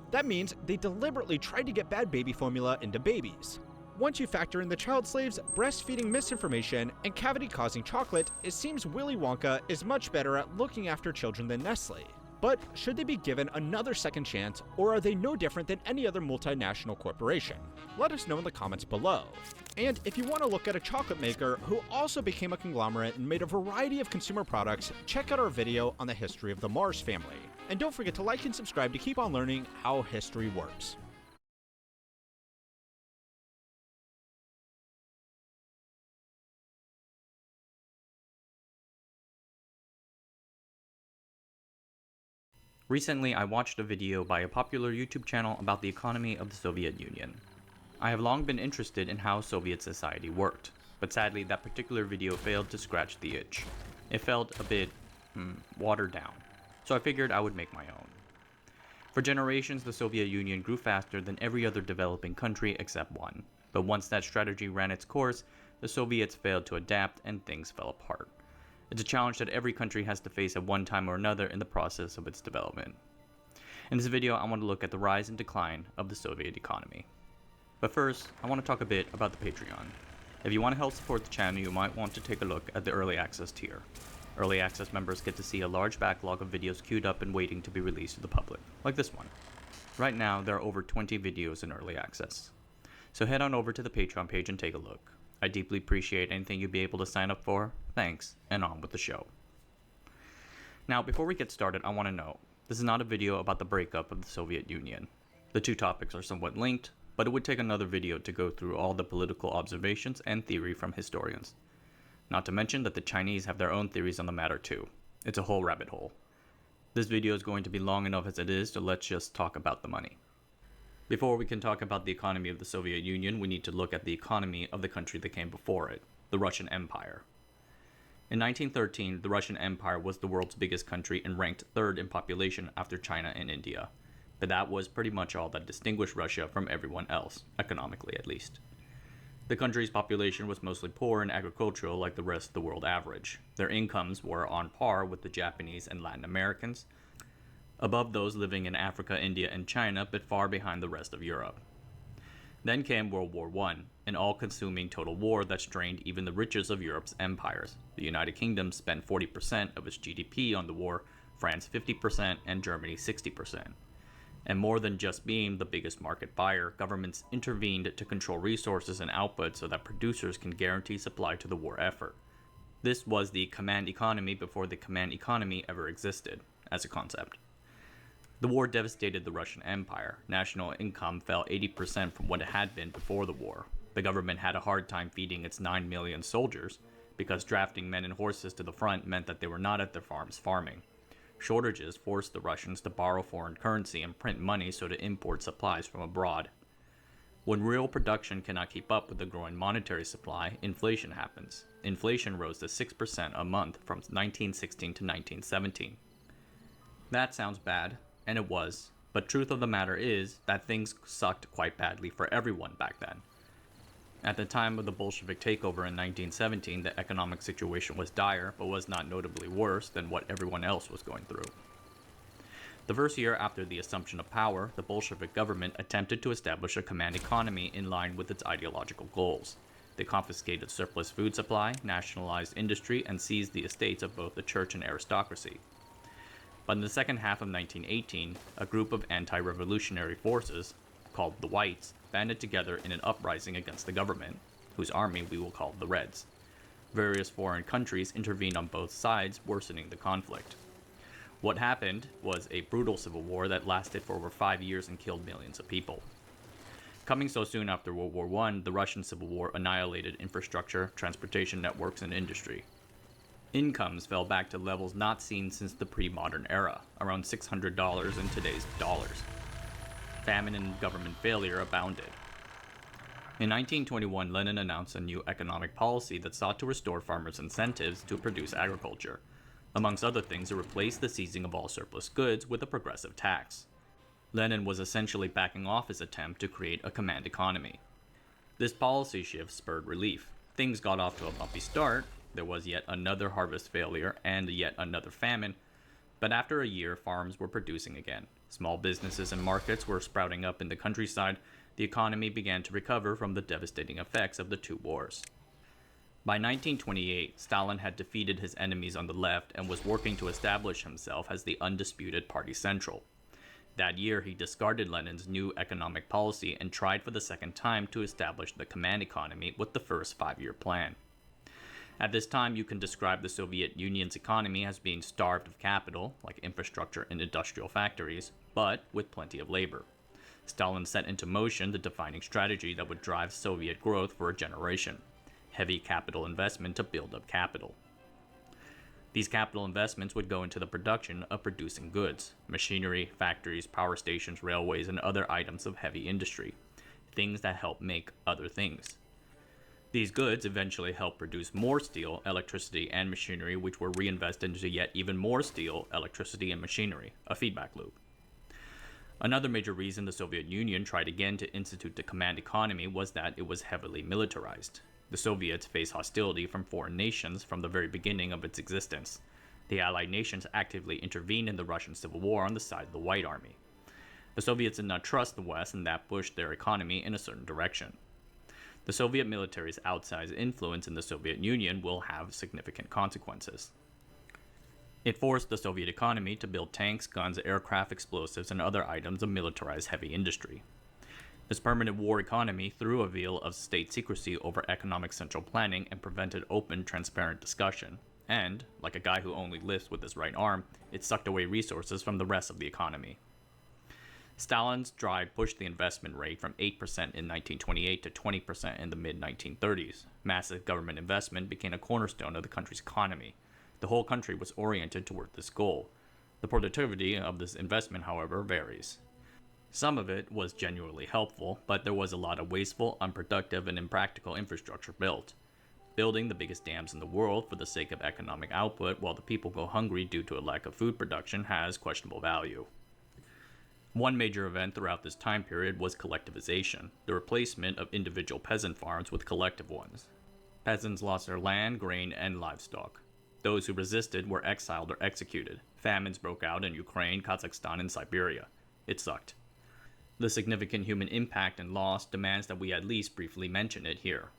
That means they deliberately tried to get bad baby formula into babies. Once you factor in the child slaves, breastfeeding misinformation, and cavity-causing chocolate, it seems Willy Wonka is much better at looking after children than Nestle. But should they be given another second chance, or are they no different than any other multinational corporation? Let us know in the comments below. And if you want to look at a chocolate maker who also became a conglomerate and made a variety of consumer products, check out our video on the history of the Mars family. And don't forget to like and subscribe to keep on learning how history works. Recently, I watched a video by a popular YouTube channel about the economy of the Soviet Union. I have long been interested in how Soviet society worked, but sadly that particular video failed to scratch the itch. It felt a bit, watered down, so I figured I would make my own. For generations, the Soviet Union grew faster than every other developing country except one, but once that strategy ran its course, the Soviets failed to adapt and things fell apart. It's a challenge that every country has to face at one time or another in the process of its development. In this video, I want to look at the rise and decline of the Soviet economy. But first, I want to talk a bit about the Patreon. If you want to help support the channel, you might want to take a look at the Early Access tier. Early Access members get to see a large backlog of videos queued up and waiting to be released to the public, like this one. Right now, there are over 20 videos in Early Access. So head on over to the Patreon page and take a look. I deeply appreciate anything you'd be able to sign up for. Thanks, and on with the show. Now, before we get started, I want to note, this is not a video about the breakup of the Soviet Union. The two topics are somewhat linked, but it would take another video to go through all the political observations and theory from historians. Not to mention that the Chinese have their own theories on the matter too. It's a whole rabbit hole. This video is going to be long enough as it is, so let's just talk about the money. Before we can talk about the economy of the Soviet Union, we need to look at the economy of the country that came before it, the Russian Empire. In 1913, the Russian Empire was the world's biggest country and ranked third in population after China and India. But that was pretty much all that distinguished Russia from everyone else, economically at least. The country's population was mostly poor and agricultural like the rest of the world average. Their incomes were on par with the Japanese and Latin Americans, above those living in Africa, India, and China, but far behind the rest of Europe. Then came World War I, an all-consuming total war that strained even the richest of Europe's empires. The United Kingdom spent 40% of its GDP on the war, France 50%, and Germany 60%. And more than just being the biggest market buyer, governments intervened to control resources and output so that producers can guarantee supply to the war effort. This was the command economy before the command economy ever existed, as a concept. The war devastated the Russian Empire. National income fell 80% from what it had been before the war. The government had a hard time feeding its 9 million soldiers, because drafting men and horses to the front meant that they were not at their farms farming. Shortages forced the Russians to borrow foreign currency and print money so to import supplies from abroad. When real production cannot keep up with the growing monetary supply, inflation happens. Inflation rose to 6% a month from 1916 to 1917. That sounds bad. And it was, but truth of the matter is that things sucked quite badly for everyone back then. At the time of the Bolshevik takeover in 1917, the economic situation was dire, but was not notably worse than what everyone else was going through. The first year after the assumption of power, the Bolshevik government attempted to establish a command economy in line with its ideological goals. They confiscated surplus food supply, nationalized industry, and seized the estates of both the church and aristocracy. But in the second half of 1918, a group of anti-revolutionary forces, called the Whites, banded together in an uprising against the government, whose army we will call the Reds. Various foreign countries intervened on both sides, worsening the conflict. What happened was a brutal civil war that lasted for over 5 years and killed millions of people. Coming so soon after World War I, the Russian Civil War annihilated infrastructure, transportation networks, and industry. Incomes fell back to levels not seen since the pre-modern era, around $600 in today's dollars. Famine and government failure abounded. In 1921, Lenin announced a new economic policy that sought to restore farmers' incentives to produce agriculture. Amongst other things, it replaced the seizing of all surplus goods with a progressive tax. Lenin was essentially backing off his attempt to create a command economy. This policy shift spurred relief. Things got off to a bumpy start. There was yet another harvest failure and yet another famine, but after a year, farms were producing again. Small businesses and markets were sprouting up in the countryside. The economy began to recover from the devastating effects of the two wars. By 1928, Stalin had defeated his enemies on the left and was working to establish himself as the undisputed Party Central. That year, he discarded Lenin's new economic policy and tried for the second time to establish the command economy with the first five-year plan. At this time, you can describe the Soviet Union's economy as being starved of capital, like infrastructure and industrial factories, but with plenty of labor. Stalin set into motion the defining strategy that would drive Soviet growth for a generation: heavy capital investment to build up capital. These capital investments would go into the production of producing goods, machinery, factories, power stations, railways, and other items of heavy industry, things that help make other things. These goods eventually helped produce more steel, electricity, and machinery, which were reinvested into yet even more steel, electricity, and machinery, a feedback loop. Another major reason the Soviet Union tried again to institute the command economy was that it was heavily militarized. The Soviets faced hostility from foreign nations from the very beginning of its existence. The Allied nations actively intervened in the Russian Civil War on the side of the White Army. The Soviets did not trust the West, and that pushed their economy in a certain direction. The Soviet military's outsized influence in the Soviet Union will have significant consequences. It forced the Soviet economy to build tanks, guns, aircraft, explosives, and other items of militarized heavy industry. This permanent war economy threw a veil of state secrecy over economic central planning and prevented open, transparent discussion. And, like a guy who only lifts with his right arm, it sucked away resources from the rest of the economy. Stalin's drive pushed the investment rate from 8% in 1928 to 20% in the mid-1930s. Massive government investment became a cornerstone of the country's economy. The whole country was oriented toward this goal. The productivity of this investment, however, varies. Some of it was genuinely helpful, but there was a lot of wasteful, unproductive, and impractical infrastructure built. Building the biggest dams in the world for the sake of economic output while the people go hungry due to a lack of food production has questionable value. One major event throughout this time period was collectivization, the replacement of individual peasant farms with collective ones. Peasants lost their land, grain, and livestock. Those who resisted were exiled or executed. Famines broke out in Ukraine, Kazakhstan, and Siberia. It sucked. The significant human impact and loss demands that we at least briefly mention it here.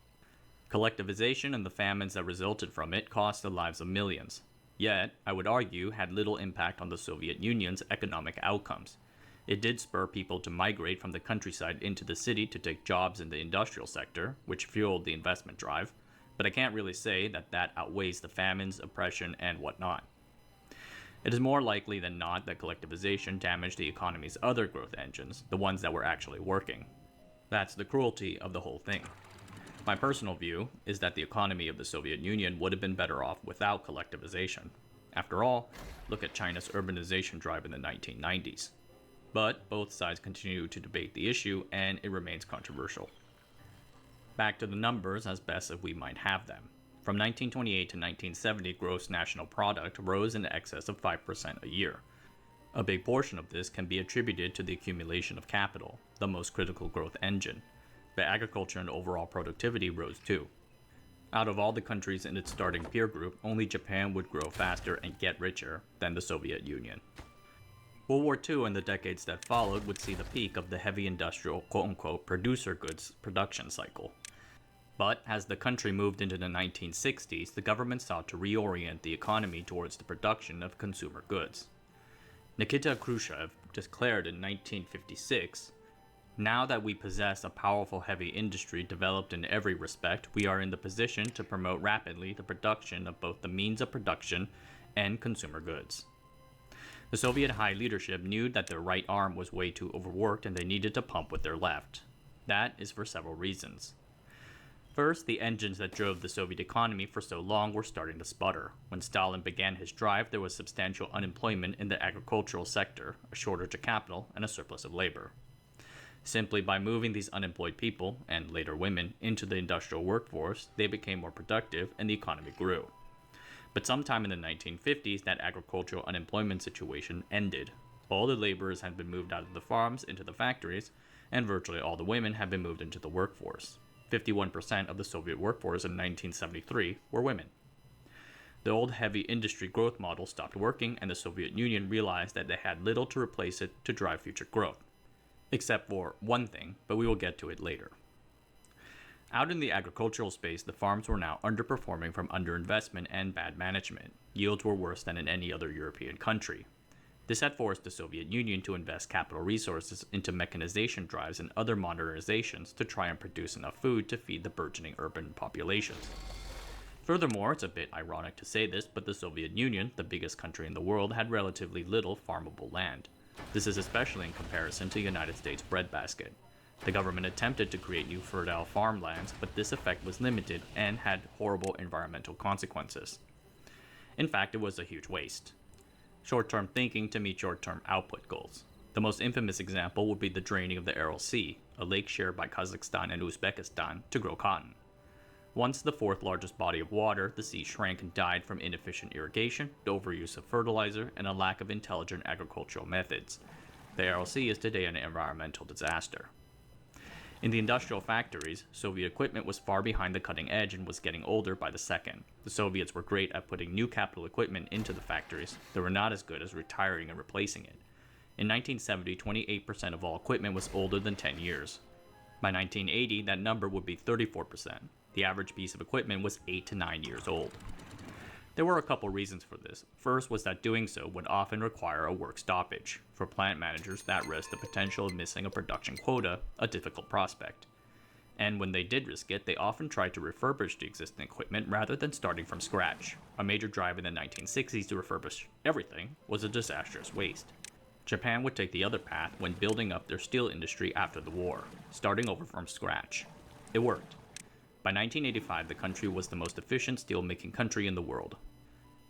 Collectivization and the famines that resulted from it cost the lives of millions, yet, I would argue, had little impact on the Soviet Union's economic outcomes. It did spur people to migrate from the countryside into the city to take jobs in the industrial sector, which fueled the investment drive, but I can't really say that that outweighs the famines, oppression, and whatnot. It is more likely than not that collectivization damaged the economy's other growth engines, the ones that were actually working. That's the cruelty of the whole thing. My personal view is that the economy of the Soviet Union would have been better off without collectivization. After all, look at China's urbanization drive in the 1990s. But both sides continue to debate the issue, and it remains controversial. Back to the numbers as best as we might have them. From 1928 to 1970, gross national product rose in excess of 5% a year. A big portion of this can be attributed to the accumulation of capital, the most critical growth engine, but agriculture and overall productivity rose too. Out of all the countries in its starting peer group, only Japan would grow faster and get richer than the Soviet Union. World War II and the decades that followed would see the peak of the heavy industrial quote-unquote producer goods production cycle. But as the country moved into the 1960s, the government sought to reorient the economy towards the production of consumer goods. Nikita Khrushchev declared in 1956, "Now that we possess a powerful heavy industry developed in every respect, we are in the position to promote rapidly the production of both the means of production and consumer goods." The Soviet high leadership knew that their right arm was way too overworked and they needed to pump with their left. That is for several reasons. First, the engines that drove the Soviet economy for so long were starting to sputter. When Stalin began his drive, there was substantial unemployment in the agricultural sector, a shortage of capital, and a surplus of labor. Simply by moving these unemployed people, and later women, into the industrial workforce, they became more productive and the economy grew. But sometime in the 1950s, that agricultural unemployment situation ended. All the laborers had been moved out of the farms into the factories, and virtually all the women had been moved into the workforce. 51% of the Soviet workforce in 1973 were women. The old heavy industry growth model stopped working, and the Soviet Union realized that they had little to replace it to drive future growth. Except for one thing, but we will get to it later. Out in the agricultural space, the farms were now underperforming from underinvestment and bad management. Yields were worse than in any other European country. This had forced the Soviet Union to invest capital resources into mechanization drives and other modernizations to try and produce enough food to feed the burgeoning urban populations. Furthermore, it's a bit ironic to say this, but the Soviet Union, the biggest country in the world, had relatively little farmable land. This is especially in comparison to the United States breadbasket. The government attempted to create new fertile farmlands, but this effect was limited and had horrible environmental consequences. In fact, it was a huge waste. Short-term thinking to meet short-term output goals. The most infamous example would be the draining of the Aral Sea, a lake shared by Kazakhstan and Uzbekistan, to grow cotton. Once the fourth largest body of water, the sea shrank and died from inefficient irrigation, overuse of fertilizer, and a lack of intelligent agricultural methods. The Aral Sea is today an environmental disaster. In the industrial factories, Soviet equipment was far behind the cutting edge and was getting older by the second. The Soviets were great at putting new capital equipment into the factories. They were not as good as retiring and replacing it. In 1970, 28% of all equipment was older than 10 years. By 1980, that number would be 34%. The average piece of equipment was 8 to 9 years old. There were a couple reasons for this. First was that doing so would often require a work stoppage. For plant managers, that risked the potential of missing a production quota, a difficult prospect. And when they did risk it, they often tried to refurbish the existing equipment rather than starting from scratch. A major drive in the 1960s to refurbish everything was a disastrous waste. Japan would take the other path when building up their steel industry after the war, starting over from scratch. It worked. By 1985, the country was the most efficient steel-making country in the world.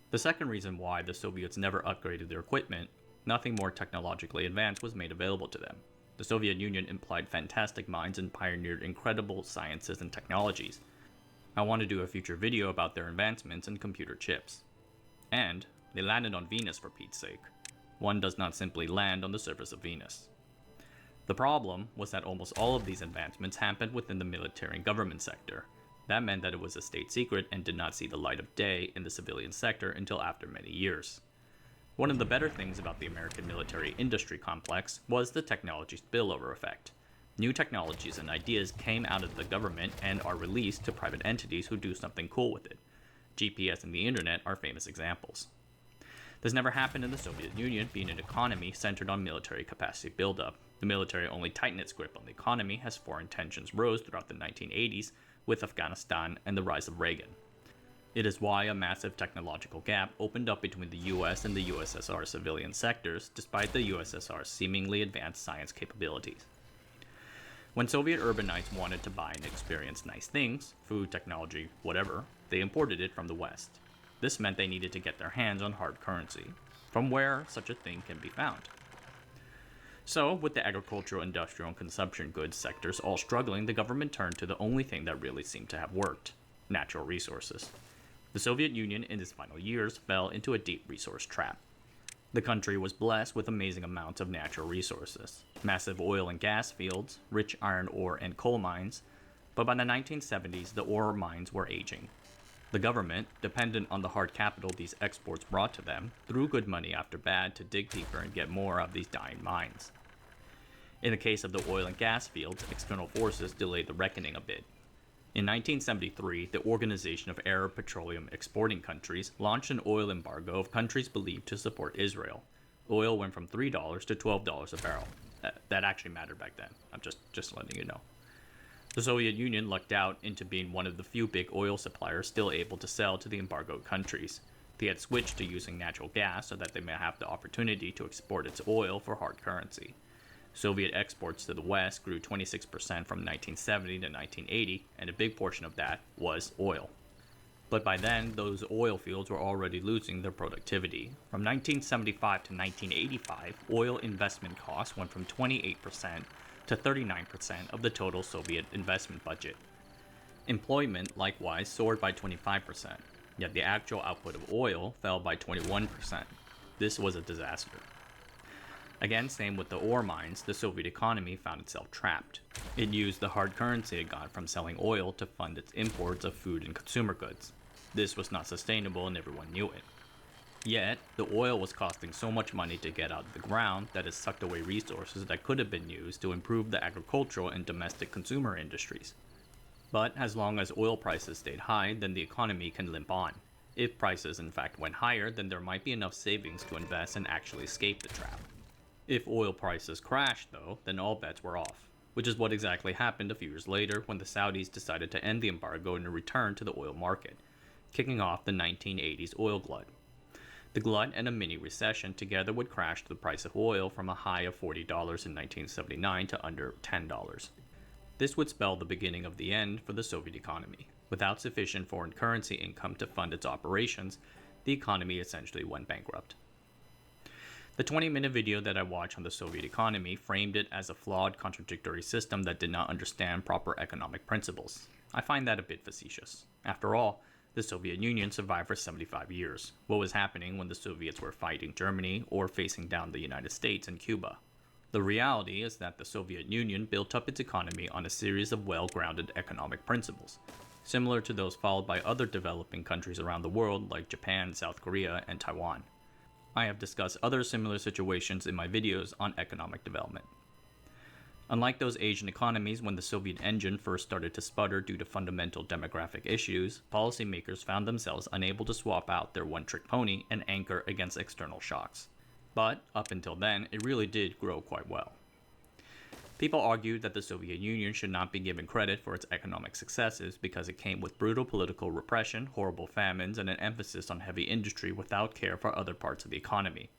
The second reason why the Soviets never upgraded their equipment, nothing more technologically advanced was made available to them. The Soviet Union implied fantastic minds and pioneered incredible sciences and technologies. I want to do a future video about their advancements in computer chips. And they landed on Venus, for Pete's sake. One does not simply land on the surface of Venus. The problem was that almost all of these advancements happened within the military and government sector. That meant that it was a state secret and did not see the light of day in the civilian sector until after many years. One of the better things about the American military industry complex was the technology spillover effect. New technologies and ideas came out of the government and are released to private entities who do something cool with it. GPS and the internet are famous examples. This never happened in the Soviet Union, being an economy centered on military capacity buildup. The military only tightened its grip on the economy as foreign tensions rose throughout the 1980s with Afghanistan and the rise of Reagan. It is why a massive technological gap opened up between the US and the USSR civilian sectors, despite the USSR's seemingly advanced science capabilities. When Soviet urbanites wanted to buy and experience nice things, food, technology, whatever, they imported it from the West. This meant they needed to get their hands on hard currency, from where such a thing can be found. So, with the agricultural, industrial, and consumption goods sectors all struggling, the government turned to the only thing that really seemed to have worked: natural resources. The Soviet Union in its final years fell into a deep resource trap. The country was blessed with amazing amounts of natural resources, massive oil and gas fields, rich iron ore and coal mines, but by the 1970s the ore mines were aging. The government, dependent on the hard capital these exports brought to them, threw good money after bad to dig deeper and get more of these dying mines. In the case of the oil and gas fields, external forces delayed the reckoning a bit. In 1973, the Organization of Arab Petroleum Exporting Countries launched an oil embargo of countries believed to support Israel. Oil went from $3 to $12 a barrel. That actually mattered back then. I'm just letting you know. The Soviet Union lucked out into being one of the few big oil suppliers still able to sell to the embargoed countries. They had switched to using natural gas so that they may have the opportunity to export its oil for hard currency. Soviet exports to the West grew 26% from 1970 to 1980, and a big portion of that was oil. But by then, those oil fields were already losing their productivity. From 1975 to 1985, oil investment costs went from 28% to 39% of the total Soviet investment budget. Employment likewise soared by 25%, yet the actual output of oil fell by 21%. This was a disaster. Again, same with the ore mines, the Soviet economy found itself trapped. It used the hard currency it got from selling oil to fund its imports of food and consumer goods. This was not sustainable and everyone knew it. Yet, the oil was costing so much money to get out of the ground that it sucked away resources that could have been used to improve the agricultural and domestic consumer industries. But as long as oil prices stayed high, then the economy can limp on. If prices in fact went higher, then there might be enough savings to invest and actually escape the trap. If oil prices crashed though, then all bets were off, which is what exactly happened a few years later when the Saudis decided to end the embargo and return to the oil market, kicking off the 1980s oil glut. The glut and a mini recession together would crash the price of oil from a high of $40 in 1979 to under $10. This would spell the beginning of the end for the Soviet economy. Without sufficient foreign currency income to fund its operations, the economy essentially went bankrupt. The 20-minute video that I watched on the Soviet economy framed it as a flawed, contradictory system that did not understand proper economic principles. I find that a bit facetious. After all, the Soviet Union survived for 75 years. What was happening when the Soviets were fighting Germany or facing down the United States and Cuba? The reality is that the Soviet Union built up its economy on a series of well-grounded economic principles, similar to those followed by other developing countries around the world like Japan, South Korea, and Taiwan. I have discussed other similar situations in my videos on economic development. Unlike those Asian economies when the Soviet engine first started to sputter due to fundamental demographic issues, policymakers found themselves unable to swap out their one-trick pony and anchor against external shocks. But, up until then, it really did grow quite well. People argued that the Soviet Union should not be given credit for its economic successes because it came with brutal political repression, horrible famines, and an emphasis on heavy industry without care for other parts of the economy.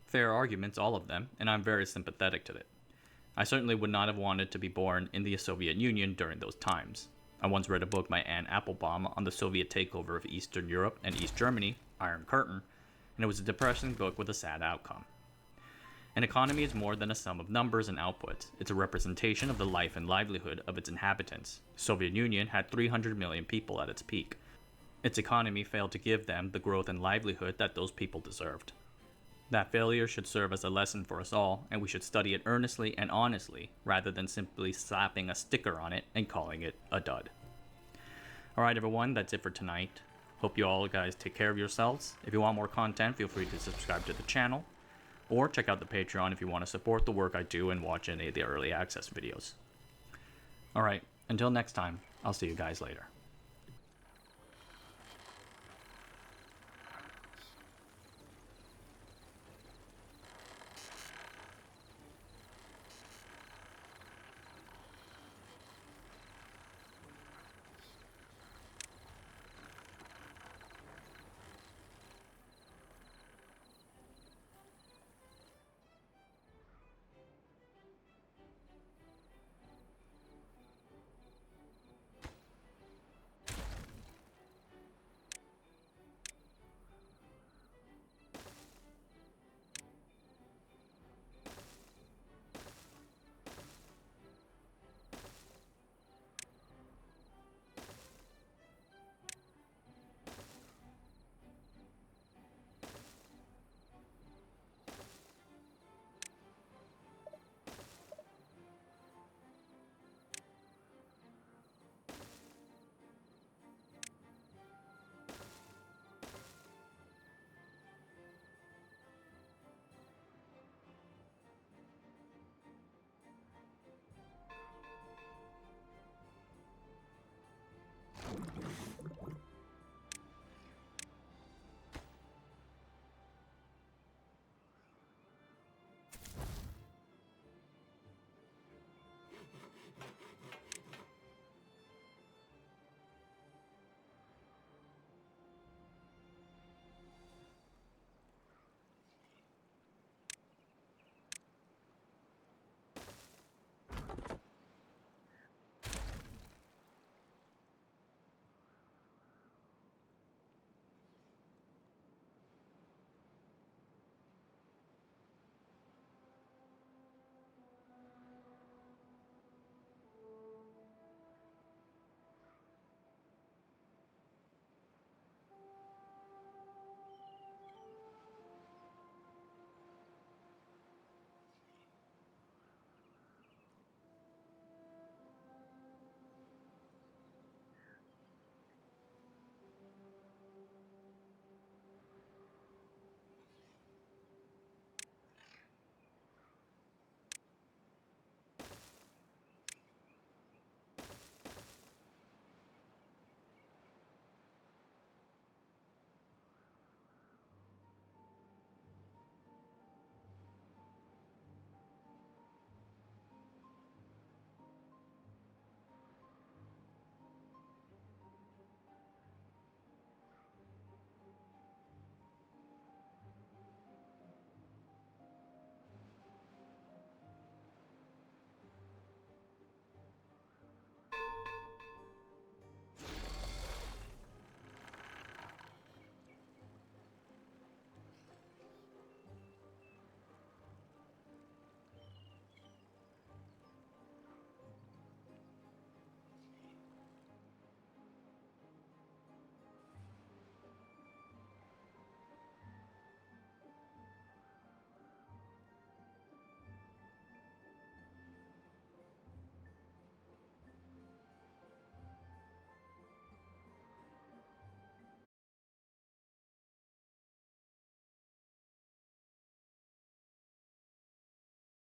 Fair arguments, all of them, and I'm very sympathetic to it. I certainly would not have wanted to be born in the Soviet Union during those times. I once read a book by Anne Applebaum on the Soviet takeover of Eastern Europe and East Germany, Iron Curtain, and it was a depressing book with a sad outcome. An economy is more than a sum of numbers and outputs. It's a representation of the life and livelihood of its inhabitants. The Soviet Union had 300 million people at its peak. Its economy failed to give them the growth and livelihood that those people deserved. That failure should serve as a lesson for us all, and we should study it earnestly and honestly, rather than simply slapping a sticker on it and calling it a dud. Alright everyone, that's it for tonight. Hope you all guys take care of yourselves. If you want more content, feel free to subscribe to the channel, or check out the Patreon if you want to support the work I do and watch any of the early access videos. Alright, until next time, I'll see you guys later.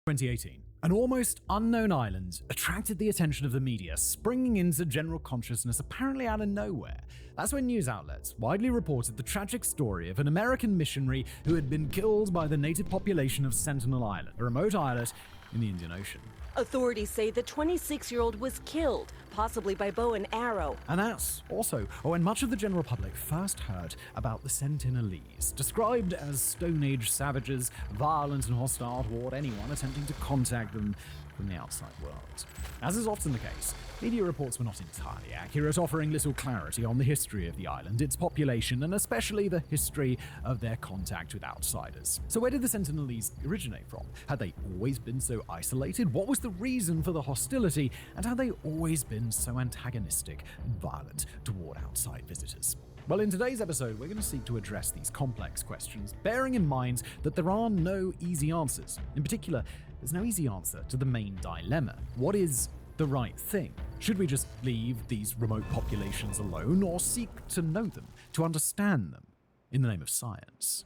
2018. An almost unknown island attracted the attention of the media, springing into general consciousness apparently out of nowhere. That's when news outlets widely reported the tragic story of an American missionary who had been killed by the native population of Sentinel Island, a remote islet in the Indian Ocean. Authorities say the 26-year-old was killed, possibly by bow and arrow. And that's also when much of the general public first heard about the Sentinelese, described as Stone Age savages, violent and hostile toward anyone attempting to contact them from the outside world. As is often the case, media reports were not entirely accurate, offering little clarity on the history of the island, its population, and especially the history of their contact with outsiders. So where did the Sentinelese originate from? Had they always been so isolated? What was the reason for the hostility? And had they always been so antagonistic and violent toward outside visitors? Well, in today's episode, we're going to seek to address these complex questions, bearing in mind that there are no easy answers. In particular, there's no easy answer to the main dilemma. What is the right thing? Should we just leave these remote populations alone, or seek to know them, to understand them, in the name of science?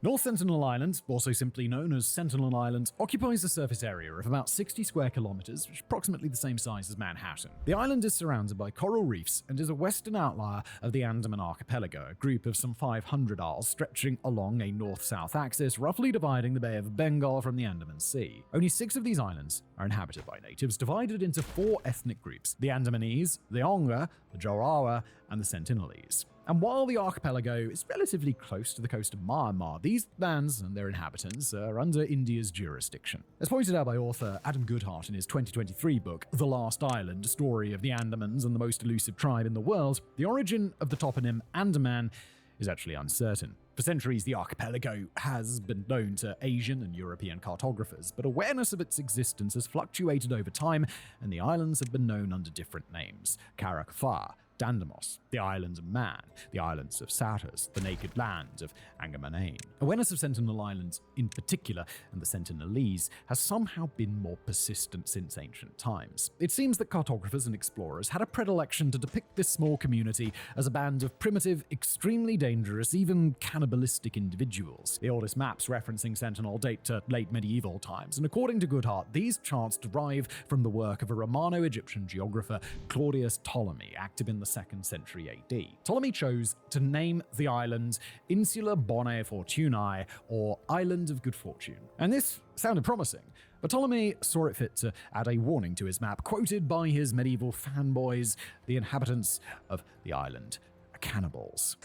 North Sentinel Island, also simply known as Sentinel Island, occupies a surface area of about 60 square kilometers, which is approximately the same size as Manhattan. The island is surrounded by coral reefs and is a western outlier of the Andaman Archipelago, a group of some 500 isles stretching along a north-south axis, roughly dividing the Bay of Bengal from the Andaman Sea. Only 6 of these islands are inhabited by natives, divided into 4 ethnic groups: the Andamanese, the Onga, the Jorawa, and the Sentinelese. And while the archipelago is relatively close to the coast of Myanmar, these lands and their inhabitants are under India's jurisdiction. As pointed out by author Adam Goodhart in his 2023 book, The Last Island, a story of the Andamans and the most elusive tribe in the world, the origin of the toponym Andaman is actually uncertain. For centuries, the archipelago has been known to Asian and European cartographers, but awareness of its existence has fluctuated over time, and the islands have been known under different names: Karakfar, Dandamos, the Islands of Man, the Islands of Satas, the Naked Land of Angamanain. Awareness of Sentinel Islands in particular, and the Sentinelese, has somehow been more persistent since ancient times. It seems that cartographers and explorers had a predilection to depict this small community as a band of primitive, extremely dangerous, even cannibalistic individuals. The oldest maps referencing Sentinel date to late medieval times, and according to Goodhart, these charts derive from the work of a Romano-Egyptian geographer, Claudius Ptolemy, active in the 2nd century AD. Ptolemy chose to name the island Insula Bonae Fortunae, or Island of Good Fortune. And this sounded promising, but Ptolemy saw it fit to add a warning to his map, quoted by his medieval fanboys: the inhabitants of the island are cannibals.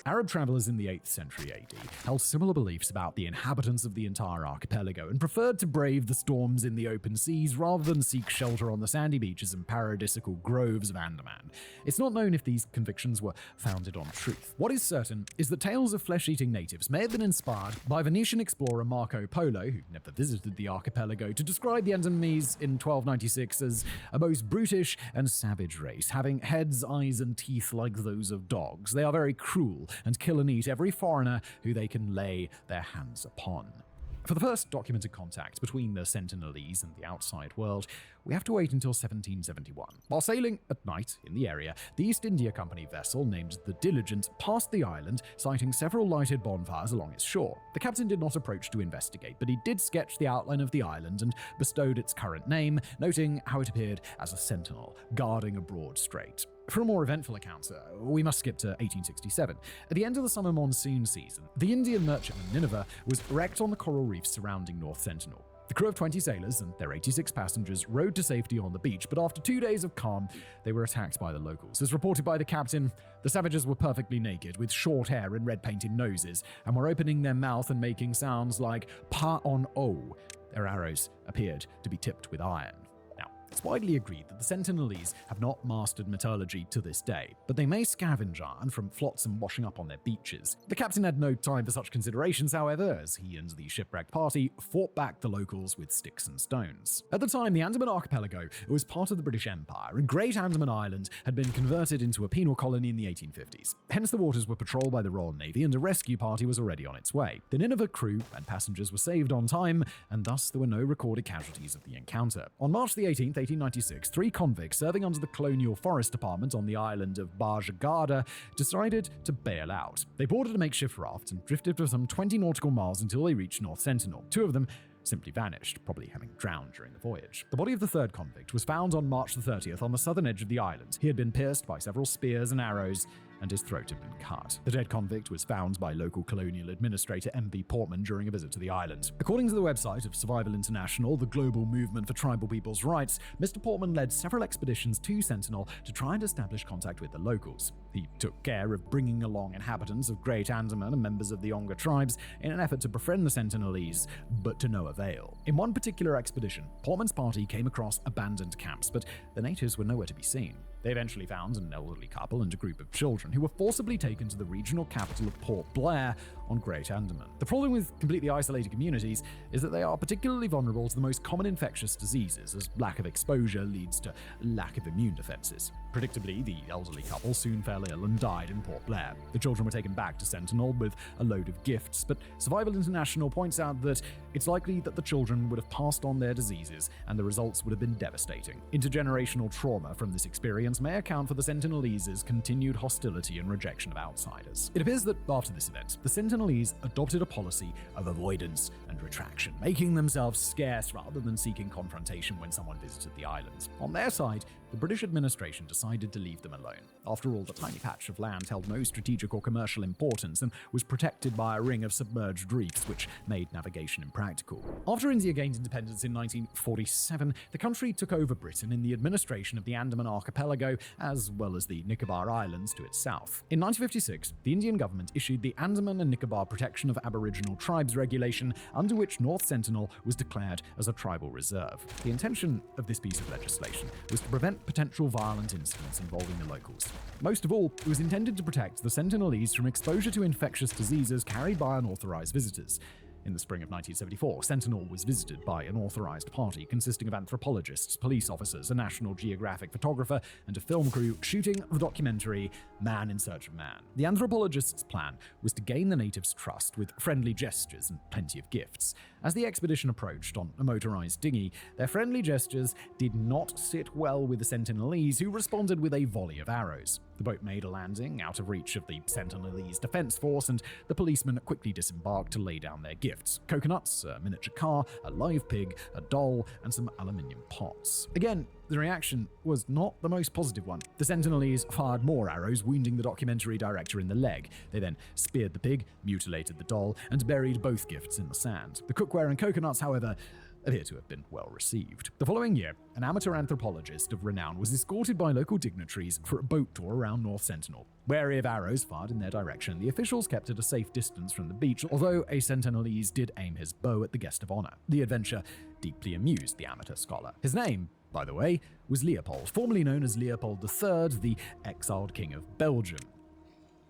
Arab travelers in the 8th century AD held similar beliefs about the inhabitants of the entire archipelago and preferred to brave the storms in the open seas rather than seek shelter on the sandy beaches and paradisical groves of Andaman. It's not known if these convictions were founded on truth. What is certain is that tales of flesh-eating natives may have been inspired by Venetian explorer Marco Polo, who never visited the archipelago, to describe the Andamese in 1296 as a most brutish and savage race, having heads, eyes, and teeth like those of dogs. They are very cruel and kill and eat every foreigner who they can lay their hands upon. For the first documented contact between the Sentinelese and the outside world, we have to wait until 1771. While sailing at night in the area, the East India Company vessel named the Diligent passed the island, sighting several lighted bonfires along its shore. The captain did not approach to investigate, but he did sketch the outline of the island and bestowed its current name, noting how it appeared as a sentinel guarding a broad strait. For a more eventful account, we must skip to 1867. At the end of the summer monsoon season, the Indian merchantman Nineveh was wrecked on the coral reefs surrounding North Sentinel. The crew of 20 sailors and their 86 passengers rowed to safety on the beach, but after 2 days of calm, they were attacked by the locals. As reported by the captain, the savages were perfectly naked, with short hair and red-painted noses, and were opening their mouth and making sounds like pa-on-o. Their arrows appeared to be tipped with iron. It's widely agreed that the Sentinelese have not mastered metallurgy to this day, but they may scavenge iron from flotsam washing up on their beaches. The captain had no time for such considerations, however, as he and the shipwrecked party fought back the locals with sticks and stones. At the time, the Andaman Archipelago was part of the British Empire, and Great Andaman Island had been converted into a penal colony in the 1850s. Hence, the waters were patrolled by the Royal Navy, and a rescue party was already on its way. The Nineveh crew and passengers were saved on time, and thus there were no recorded casualties of the encounter. On March the 18th, 1896, 3 convicts serving under the Colonial Forest Department on the island of Bajagada decided to bail out. They boarded a makeshift raft and drifted for some 20 nautical miles until they reached North Sentinel. 2 of them simply vanished, probably having drowned during the voyage. The body of the third convict was found on March the 30th on the southern edge of the island. He had been pierced by several spears and arrows, and his throat had been cut. The dead convict was found by local colonial administrator M.V. Portman during a visit to the island. According to the website of Survival International, the global movement for tribal people's rights, Mr. Portman led several expeditions to Sentinel to try and establish contact with the locals. He took care of bringing along inhabitants of Great Andaman and members of the Onga tribes in an effort to befriend the Sentinelese, but to no avail. In one particular expedition, Portman's party came across abandoned camps, but the natives were nowhere to be seen. They eventually found an elderly couple and a group of children who were forcibly taken to the regional capital of Port Blair on Great Andaman. The problem with completely isolated communities is that they are particularly vulnerable to the most common infectious diseases, as lack of exposure leads to lack of immune defenses. Predictably, the elderly couple soon fell ill and died in Port Blair. The children were taken back to Sentinel with a load of gifts, but Survival International points out that it's likely that the children would have passed on their diseases and the results would have been devastating. Intergenerational trauma from this experience may account for the Sentinelese's continued hostility and rejection of outsiders. It appears that after this event, the Sentinelese adopted a policy of avoidance and retraction, making themselves scarce rather than seeking confrontation when someone visited the islands. On their side, the British administration decided to leave them alone. After all, the tiny patch of land held no strategic or commercial importance and was protected by a ring of submerged reefs, which made navigation impractical. After India gained independence in 1947, the country took over Britain in the administration of the Andaman Archipelago, as well as the Nicobar Islands to its south. In 1956, the Indian government issued the Andaman and Nicobar Protection of Aboriginal Tribes Regulation, under which North Sentinel was declared as a tribal reserve. The intention of this piece of legislation was to prevent potential violent incidents involving the locals. Most of all, it was intended to protect the Sentinelese from exposure to infectious diseases carried by unauthorized visitors. In the spring of 1974, Sentinel was visited by an authorized party consisting of anthropologists, police officers, a National Geographic photographer, and a film crew shooting the documentary Man in Search of Man. The anthropologists' plan was to gain the natives' trust with friendly gestures and plenty of gifts. As the expedition approached on a motorized dinghy, their friendly gestures did not sit well with the Sentinelese, who responded with a volley of arrows. The boat made a landing out of reach of the Sentinelese defense force, and the policemen quickly disembarked to lay down their gifts: coconuts, a miniature car, a live pig, a doll, and some aluminium pots. Again, the reaction was not the most positive one. The Sentinelese fired more arrows, wounding the documentary director in the leg. They then speared the pig, mutilated the doll, and buried both gifts in the sand. The cookware and coconuts, however, appear to have been well received. The following year, an amateur anthropologist of renown was escorted by local dignitaries for a boat tour around North Sentinel. Wary of arrows fired in their direction, the officials kept at a safe distance from the beach, although a Sentinelese did aim his bow at the guest of honor. The adventure deeply amused the amateur scholar. His name, by the way, was Leopold, formerly known as Leopold III, the exiled king of Belgium.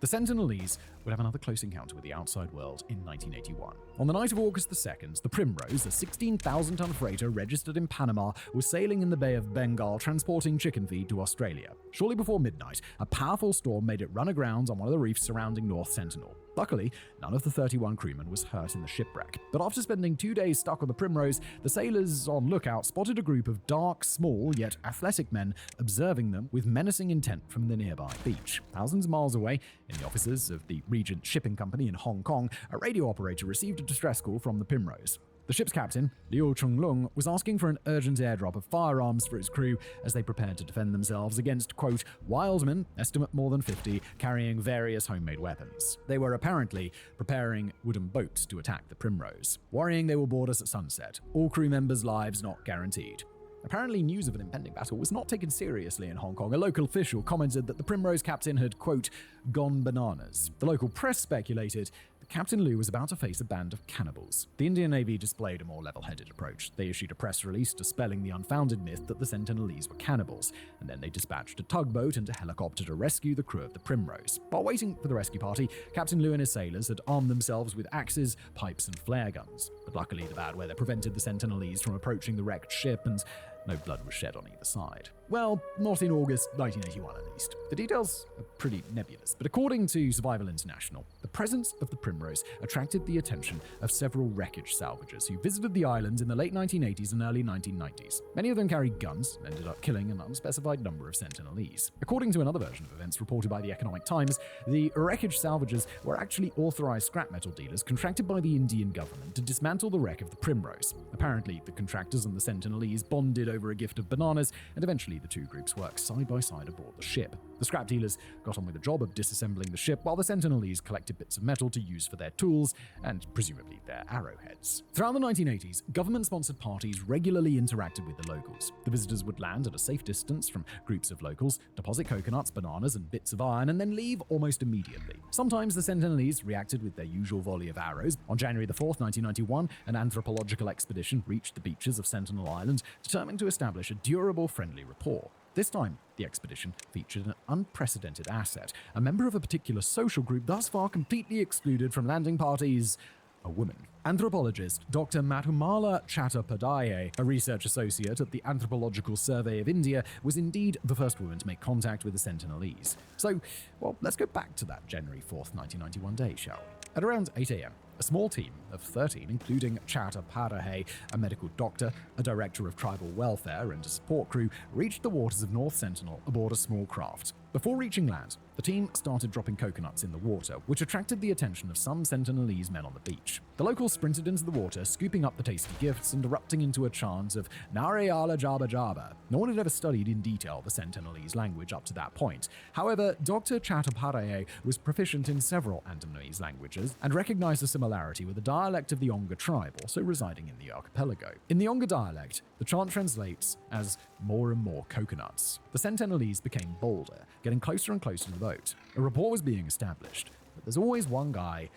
The Sentinelese would have another close encounter with the outside world in 1981. On the night of August 2nd, the Primrose, a 16,000-ton freighter registered in Panama, was sailing in the Bay of Bengal, transporting chicken feed to Australia. Shortly before midnight, a powerful storm made it run aground on one of the reefs surrounding North Sentinel. Luckily, none of the 31 crewmen was hurt in the shipwreck. But after spending 2 days stuck on the Primrose, the sailors on lookout spotted a group of dark, small, yet athletic men observing them with menacing intent from the nearby beach. Thousands of miles away, in the offices of the Regent Shipping Company in Hong Kong, a radio operator received a distress call from the Primrose. The ship's captain, Liu Chunglung, was asking for an urgent airdrop of firearms for his crew as they prepared to defend themselves against, quote, wild men, estimate more than 50, carrying various homemade weapons. They were apparently preparing wooden boats to attack the Primrose. Worrying they will board us at sunset. All crew members' lives not guaranteed. Apparently, news of an impending battle was not taken seriously in Hong Kong. A local official commented that the Primrose captain had, quote, gone bananas. The local press speculated that Captain Liu was about to face a band of cannibals. The Indian Navy displayed a more level-headed approach. They issued a press release dispelling the unfounded myth that the Sentinelese were cannibals, and then they dispatched a tugboat and a helicopter to rescue the crew of the Primrose. While waiting for the rescue party, Captain Liu and his sailors had armed themselves with axes, pipes, and flare guns. But luckily, the bad weather prevented the Sentinelese from approaching the wrecked ship, and no blood was shed on either side. Well, not in August 1981 at least. The details are pretty nebulous, but according to Survival International, the presence of the Primrose attracted the attention of several wreckage salvagers who visited the island in the late 1980s and early 1990s. Many of them carried guns and ended up killing an unspecified number of Sentinelese. According to another version of events reported by the Economic Times, the wreckage salvagers were actually authorized scrap metal dealers contracted by the Indian government to dismantle the wreck of the Primrose. Apparently, the contractors and the Sentinelese bonded over a gift of bananas, and eventually the two groups worked side by side aboard the ship. The scrap dealers got on with the job of disassembling the ship, while the Sentinelese collected bits of metal to use for their tools and presumably their arrowheads. Throughout the 1980s, government-sponsored parties regularly interacted with the locals. The visitors would land at a safe distance from groups of locals, deposit coconuts, bananas, and bits of iron, and then leave almost immediately. Sometimes the Sentinelese reacted with their usual volley of arrows. On January 4th, 1991, an anthropological expedition reached the beaches of Sentinel Island, determined to establish a durable, friendly rapport. This time, the expedition featured an unprecedented asset, a member of a particular social group thus far completely excluded from landing parties: a woman. Anthropologist Dr. Madhumala Chattopadhyay, a research associate at the Anthropological Survey of India, was indeed the first woman to make contact with the Sentinelese. So, well, let's go back to that January 4th, 1991 day, shall we? At around 8 a.m., a small team of 13, including Chattopadhyay, a medical doctor, a director of tribal welfare, and a support crew, reached the waters of North Sentinel aboard a small craft. Before reaching land, the team started dropping coconuts in the water, which attracted the attention of some Sentinelese men on the beach. The locals sprinted into the water, scooping up the tasty gifts and erupting into a chant of Narayala Jaba Jaba. No one had ever studied in detail the Sentinelese language up to that point. However, Dr. Chattopadhyay was proficient in several Andamanese languages and recognized a similarity with a dialect of the Onga tribe, also residing in the archipelago. In the Onga dialect, the chant translates as more and more coconuts. The Sentinelese became bolder, getting closer and closer to the boat. A rapport was being established, but there's always one guy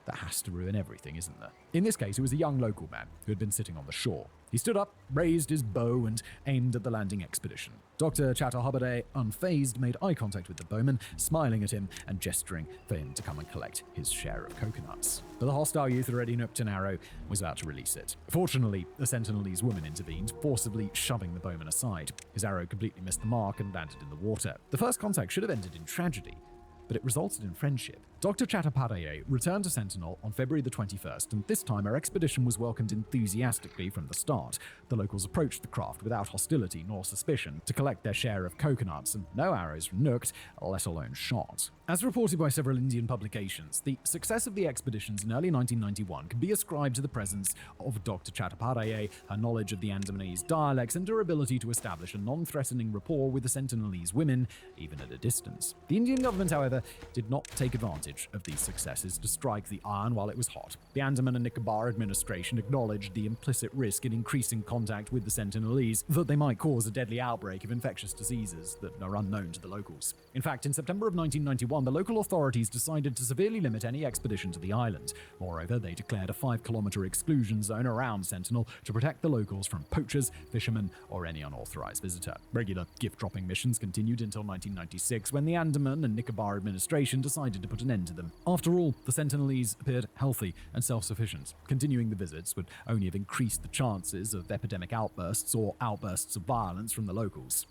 that has to ruin everything, isn't there? In this case, it was a young local man who had been sitting on the shore. He stood up, raised his bow, and aimed at the landing expedition. Dr. Chattopadhyay, unfazed, made eye contact with the bowman, smiling at him and gesturing for him to come and collect his share of coconuts. But the hostile youth already nooked an arrow, was about to release it. Fortunately, the Sentinelese woman intervened, forcibly shoving the bowman aside. His arrow completely missed the mark and landed in the water. The first contact should have ended in tragedy, but it resulted in friendship. Dr. Chattopadhyay returned to Sentinel on February the 21st, and this time our expedition was welcomed enthusiastically from the start. The locals approached the craft without hostility nor suspicion to collect their share of coconuts, and no arrows were nooked, let alone shot. As reported by several Indian publications, the success of the expeditions in early 1991 can be ascribed to the presence of Dr. Chattopadhyay, her knowledge of the Andamanese dialects, and her ability to establish a non-threatening rapport with the Sentinelese women, even at a distance. The Indian government, however, did not take advantage of these successes to strike the iron while it was hot. The Andaman and Nicobar administration acknowledged the implicit risk in increasing contact with the Sentinelese that they might cause a deadly outbreak of infectious diseases that are unknown to the locals. In fact, in September of 1991, the local authorities decided to severely limit any expedition to the island. Moreover, they declared a 5-kilometer exclusion zone around Sentinel to protect the locals from poachers, fishermen, or any unauthorized visitor. Regular gift-dropping missions continued until 1996, when the Andaman and Nicobar administration decided to put an end to them. After all, the Sentinelese appeared healthy and self-sufficient. Continuing the visits would only have increased the chances of epidemic outbursts or outbursts of violence from the locals.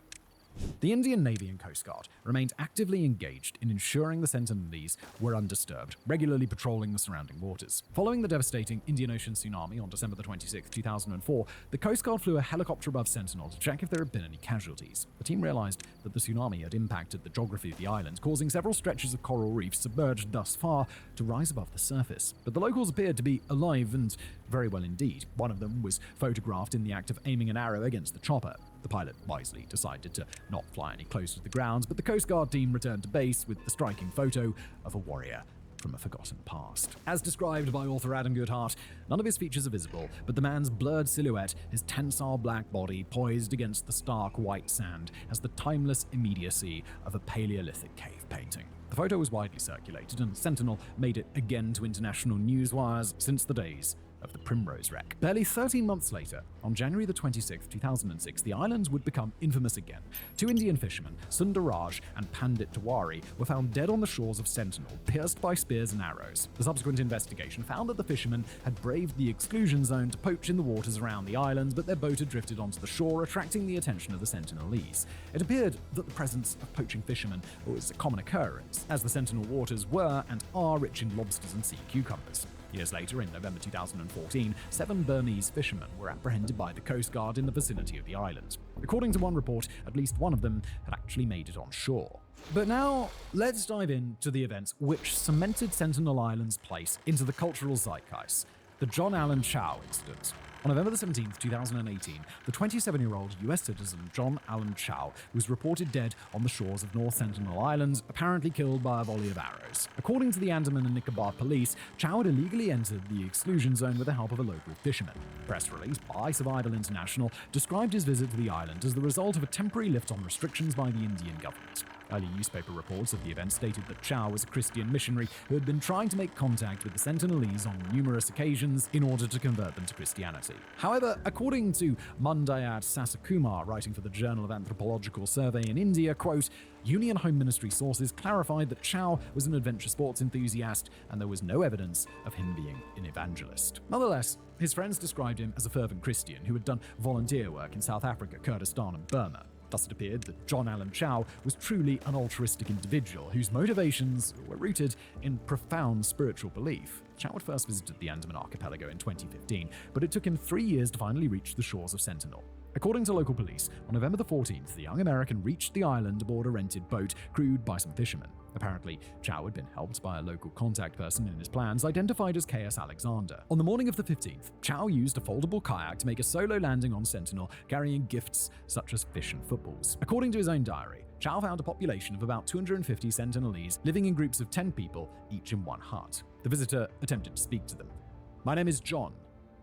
The Indian Navy and Coast Guard remained actively engaged in ensuring the Sentinelese were undisturbed, regularly patrolling the surrounding waters. Following the devastating Indian Ocean tsunami on December 26, 2004, the Coast Guard flew a helicopter above Sentinel to check if there had been any casualties. The team realized that the tsunami had impacted the geography of the island, causing several stretches of coral reef submerged thus far to rise above the surface. But the locals appeared to be alive and very well indeed. One of them was photographed in the act of aiming an arrow against the chopper. The pilot wisely decided to not fly any closer to the ground, but the Coast Guard team returned to base with the striking photo of a warrior from a forgotten past. As described by author Adam Goodhart, none of his features are visible, but the man's blurred silhouette, his tensile black body poised against the stark white sand, has the timeless immediacy of a Paleolithic cave painting. The photo was widely circulated, and Sentinel made it again to international news wires since the days of the Primrose wreck. Barely 13 months later, on January the 26th, 2006, the islands would become infamous again. Two Indian fishermen, Sundaraj and Pandit Tiwari, were found dead on the shores of Sentinel, pierced by spears and arrows. The subsequent investigation found that the fishermen had braved the exclusion zone to poach in the waters around the islands, but their boat had drifted onto the shore, attracting the attention of the Sentinelese. It appeared that the presence of poaching fishermen was a common occurrence, as the Sentinel waters were and are rich in lobsters and sea cucumbers. Years later, in November 2014, 7 Burmese fishermen were apprehended by the Coast Guard in the vicinity of the island. According to one report, at least one of them had actually made it on shore. But now, let's dive into the events which cemented Sentinel Island's place into the cultural zeitgeist: the John Allen Chow incident. On November 17, 2018, the 27-year-old US citizen John Allen Chow was reported dead on the shores of North Sentinel Island, apparently killed by a volley of arrows. According to the Andaman and Nicobar police, Chow had illegally entered the exclusion zone with the help of a local fisherman. A press release by Survival International described his visit to the island as the result of a temporary lift on restrictions by the Indian government. Early newspaper reports of the event stated that Chow was a Christian missionary who had been trying to make contact with the Sentinelese on numerous occasions in order to convert them to Christianity. However, according to Mundayat Sasakumar, writing for the Journal of Anthropological Survey in India, quote, Union Home Ministry sources clarified that Chow was an adventure sports enthusiast and there was no evidence of him being an evangelist. Nonetheless, his friends described him as a fervent Christian who had done volunteer work in South Africa, Kurdistan and Burma. Thus it appeared that John Allen Chow was truly an altruistic individual whose motivations were rooted in profound spiritual belief. Chow had first visited the Andaman Archipelago in 2015, but it took him 3 years to finally reach the shores of Sentinel. According to local police, on November the 14th, the young American reached the island aboard a rented boat crewed by some fishermen. Apparently, Chow had been helped by a local contact person in his plans, identified as K.S. Alexander. On the morning of the 15th, Chow used a foldable kayak to make a solo landing on Sentinel, carrying gifts such as fish and footballs. According to his own diary, Chow found a population of about 250 Sentinelese living in groups of 10 people, each in one hut. The visitor attempted to speak to them. "My name is John.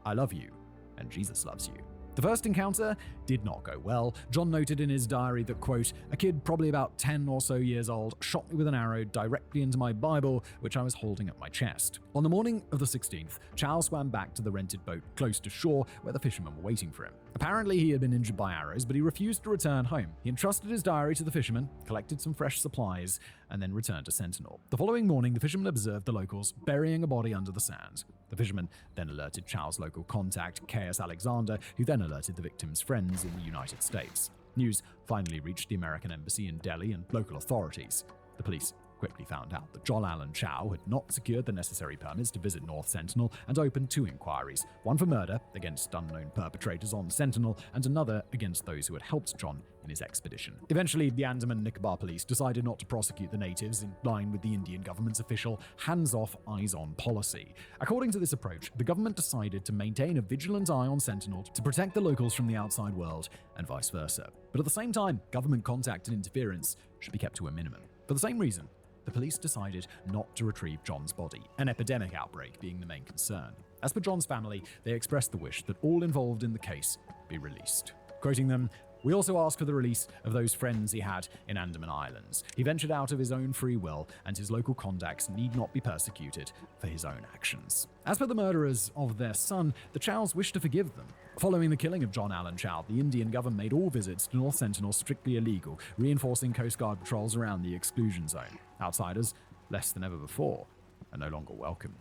I love you, and Jesus loves you." The first encounter did not go well. John noted in his diary that, quote, "A kid probably about 10 or so years old shot me with an arrow directly into my Bible, which I was holding at my chest." On the morning of the 16th, Chow swam back to the rented boat close to shore where the fishermen were waiting for him. Apparently he had been injured by arrows, but he refused to return home. He entrusted his diary to the fishermen, collected some fresh supplies, and then returned to Sentinel. The following morning, the fishermen observed the locals burying a body under the sand. The fishermen then alerted Chow's local contact, K.S. Alexander, who then alerted the victim's friends in the United States. News finally reached the American embassy in Delhi and local authorities. The police quickly found out that John Allen Chow had not secured the necessary permits to visit North Sentinel and opened 2 inquiries, one for murder against unknown perpetrators on Sentinel and another against those who had helped John in his expedition. Eventually, the Andaman Nicobar police decided not to prosecute the natives in line with the Indian government's official hands-off, eyes-on policy. According to this approach, the government decided to maintain a vigilant eye on Sentinel to protect the locals from the outside world and vice versa. But at the same time, government contact and interference should be kept to a minimum. For the same reason, the police decided not to retrieve John's body, an epidemic outbreak being the main concern. As for John's family, they expressed the wish that all involved in the case be released. Quoting them, "We also ask for the release of those friends he had in Andaman Islands. He ventured out of his own free will, and his local contacts need not be persecuted for his own actions." As for the murderers of their son, the Chows wished to forgive them. Following the killing of John Allen Chow, the Indian government made all visits to North Sentinel strictly illegal, reinforcing Coast Guard patrols around the exclusion zone. Outsiders, less than ever before, are no longer welcome.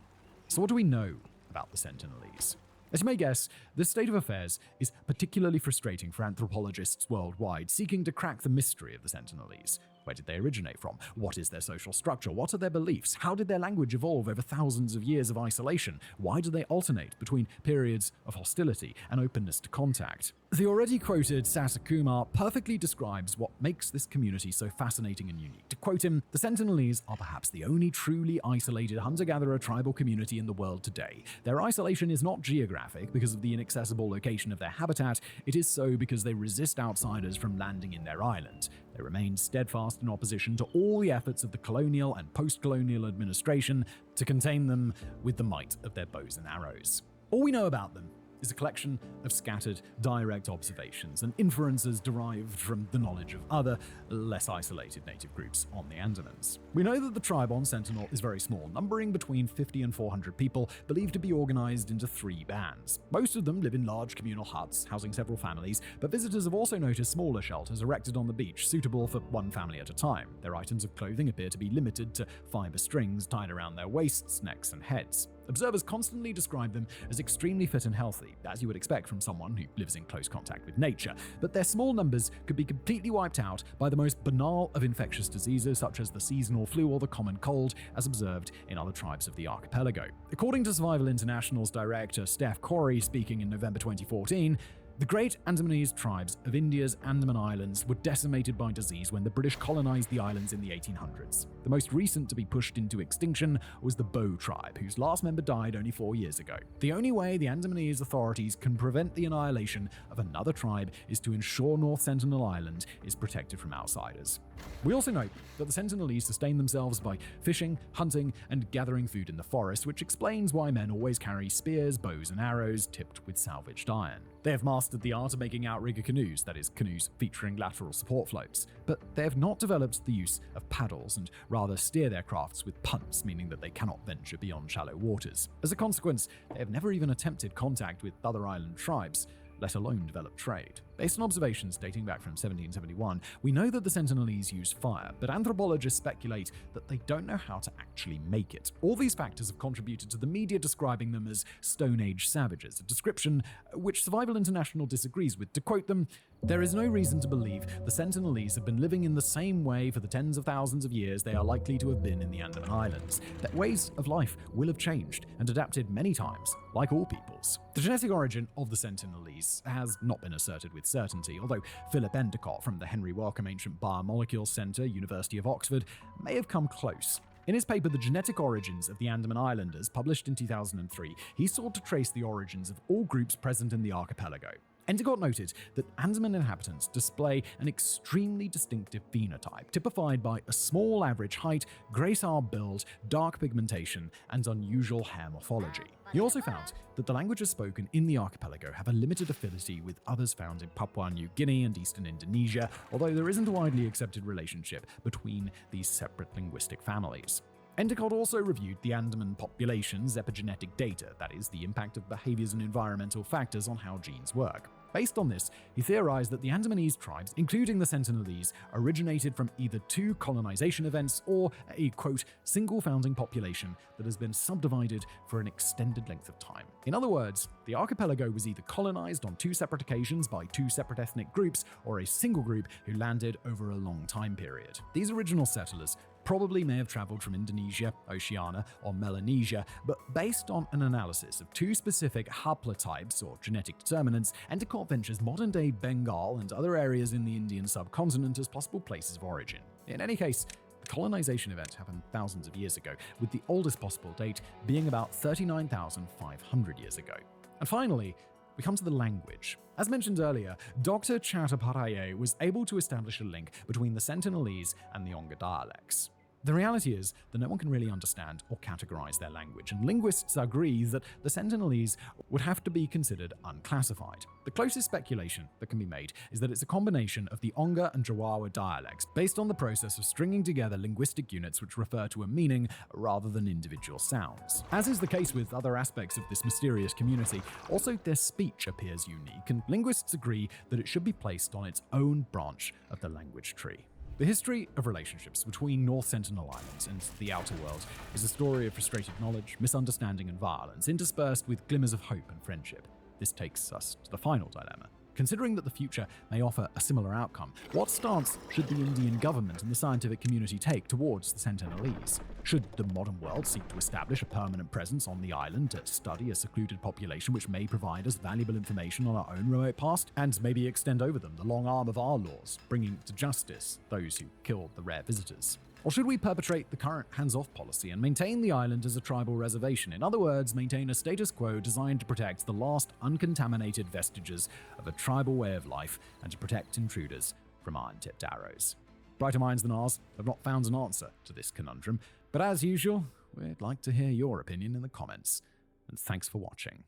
So what do we know about the Sentinelese? As you may guess, this state of affairs is particularly frustrating for anthropologists worldwide seeking to crack the mystery of the Sentinelese. Where did they originate from? What is their social structure? What are their beliefs? How did their language evolve over thousands of years of isolation? Why do they alternate between periods of hostility and openness to contact? The already quoted Sasakumar perfectly describes what makes this community so fascinating and unique. To quote him, "The Sentinelese are perhaps the only truly isolated hunter-gatherer tribal community in the world today. Their isolation is not geographic because of the inaccessible location of their habitat, it is so because they resist outsiders from landing in their island. They remain steadfast in opposition to all the efforts of the colonial and post-colonial administration to contain them with the might of their bows and arrows." All we know about them is a collection of scattered, direct observations and inferences derived from the knowledge of other, less isolated native groups on the Andamans. We know that the tribe on Sentinel is very small, numbering between 50 and 400 people, believed to be organized into 3 bands. Most of them live in large communal huts, housing several families, but visitors have also noticed smaller shelters erected on the beach, suitable for one family at a time. Their items of clothing appear to be limited to fiber strings tied around their waists, necks, and heads. Observers constantly describe them as extremely fit and healthy, as you would expect from someone who lives in close contact with nature, but their small numbers could be completely wiped out by the most banal of infectious diseases such as the seasonal flu or the common cold, as observed in other tribes of the archipelago. According to Survival International's director Steph Corey, speaking in November 2014, the great Andamanese tribes of India's Andaman Islands were decimated by disease when the British colonized the islands in the 1800s. The most recent to be pushed into extinction was the Bow tribe, whose last member died only 4 years ago. The only way the Andamanese authorities can prevent the annihilation of another tribe is to ensure North Sentinel Island is protected from outsiders. We also note that the Sentinelese sustain themselves by fishing, hunting, and gathering food in the forest, which explains why men always carry spears, bows, and arrows tipped with salvaged iron. They have mastered the art of making outrigger canoes, that is, canoes featuring lateral support floats, but they have not developed the use of paddles and rather steer their crafts with punts, meaning that they cannot venture beyond shallow waters. As a consequence, they have never even attempted contact with other island tribes, let alone develop trade. Based on observations dating back from 1771, we know that the Sentinelese use fire, but anthropologists speculate that they don't know how to actually make it. All these factors have contributed to the media describing them as Stone Age savages, a description which Survival International disagrees with. To quote them, "There is no reason to believe the Sentinelese have been living in the same way for the tens of thousands of years they are likely to have been in the Andaman Islands. Their ways of life will have changed and adapted many times, like all peoples." The genetic origin of the Sentinelese has not been asserted with certainty, although Philip Endicott from the Henry Wellcome Ancient Biomolecules Centre, University of Oxford, may have come close. In his paper The Genetic Origins of the Andaman Islanders, published in 2003, he sought to trace the origins of all groups present in the archipelago. Endicott noted that Andaman inhabitants display an extremely distinctive phenotype, typified by a small average height, gracile build, dark pigmentation, and unusual hair morphology. He also found that the languages spoken in the archipelago have a limited affinity with others found in Papua New Guinea and eastern Indonesia, although there isn't a widely accepted relationship between these separate linguistic families. Endicott also reviewed the Andaman population's epigenetic data, that is, the impact of behaviors and environmental factors on how genes work. Based on this, he theorized that the Andamanese tribes, including the Sentinelese, originated from either 2 colonization events or a, quote, single founding population that has been subdivided for an extended length of time. In other words, the archipelago was either colonized on 2 separate occasions by 2 separate ethnic groups or a single group who landed over a long time period. These original settlers probably may have traveled from Indonesia, Oceania, or Melanesia, but based on an analysis of 2 specific haplotypes or genetic determinants, Endicott ventures modern-day Bengal and other areas in the Indian subcontinent as possible places of origin. In any case, the colonization event happened thousands of years ago, with the oldest possible date being about 39,500 years ago. And finally, we come to the language. As mentioned earlier, Dr. Chattopadhyay was able to establish a link between the Sentinelese and the Onga dialects. The reality is that no one can really understand or categorize their language, and linguists agree that the Sentinelese would have to be considered unclassified. The closest speculation that can be made is that it's a combination of the Onga and Jawawa dialects, based on the process of stringing together linguistic units which refer to a meaning rather than individual sounds. As is the case with other aspects of this mysterious community, also their speech appears unique, and linguists agree that it should be placed on its own branch of the language tree. The history of relationships between North Sentinel Islands and the outer world is a story of frustrated knowledge, misunderstanding, and violence, interspersed with glimmers of hope and friendship. This takes us to the final dilemma. Considering that the future may offer a similar outcome, what stance should the Indian government and the scientific community take towards the Sentinelese? Should the modern world seek to establish a permanent presence on the island to study a secluded population which may provide us valuable information on our own remote past, and maybe extend over them the long arm of our laws, bringing to justice those who killed the rare visitors? Or should we perpetrate the current hands-off policy and maintain the island as a tribal reservation? In other words, maintain a status quo designed to protect the last uncontaminated vestiges of a tribal way of life and to protect intruders from iron-tipped arrows. Brighter minds than ours have not found an answer to this conundrum, but as usual, we'd like to hear your opinion in the comments. And thanks for watching.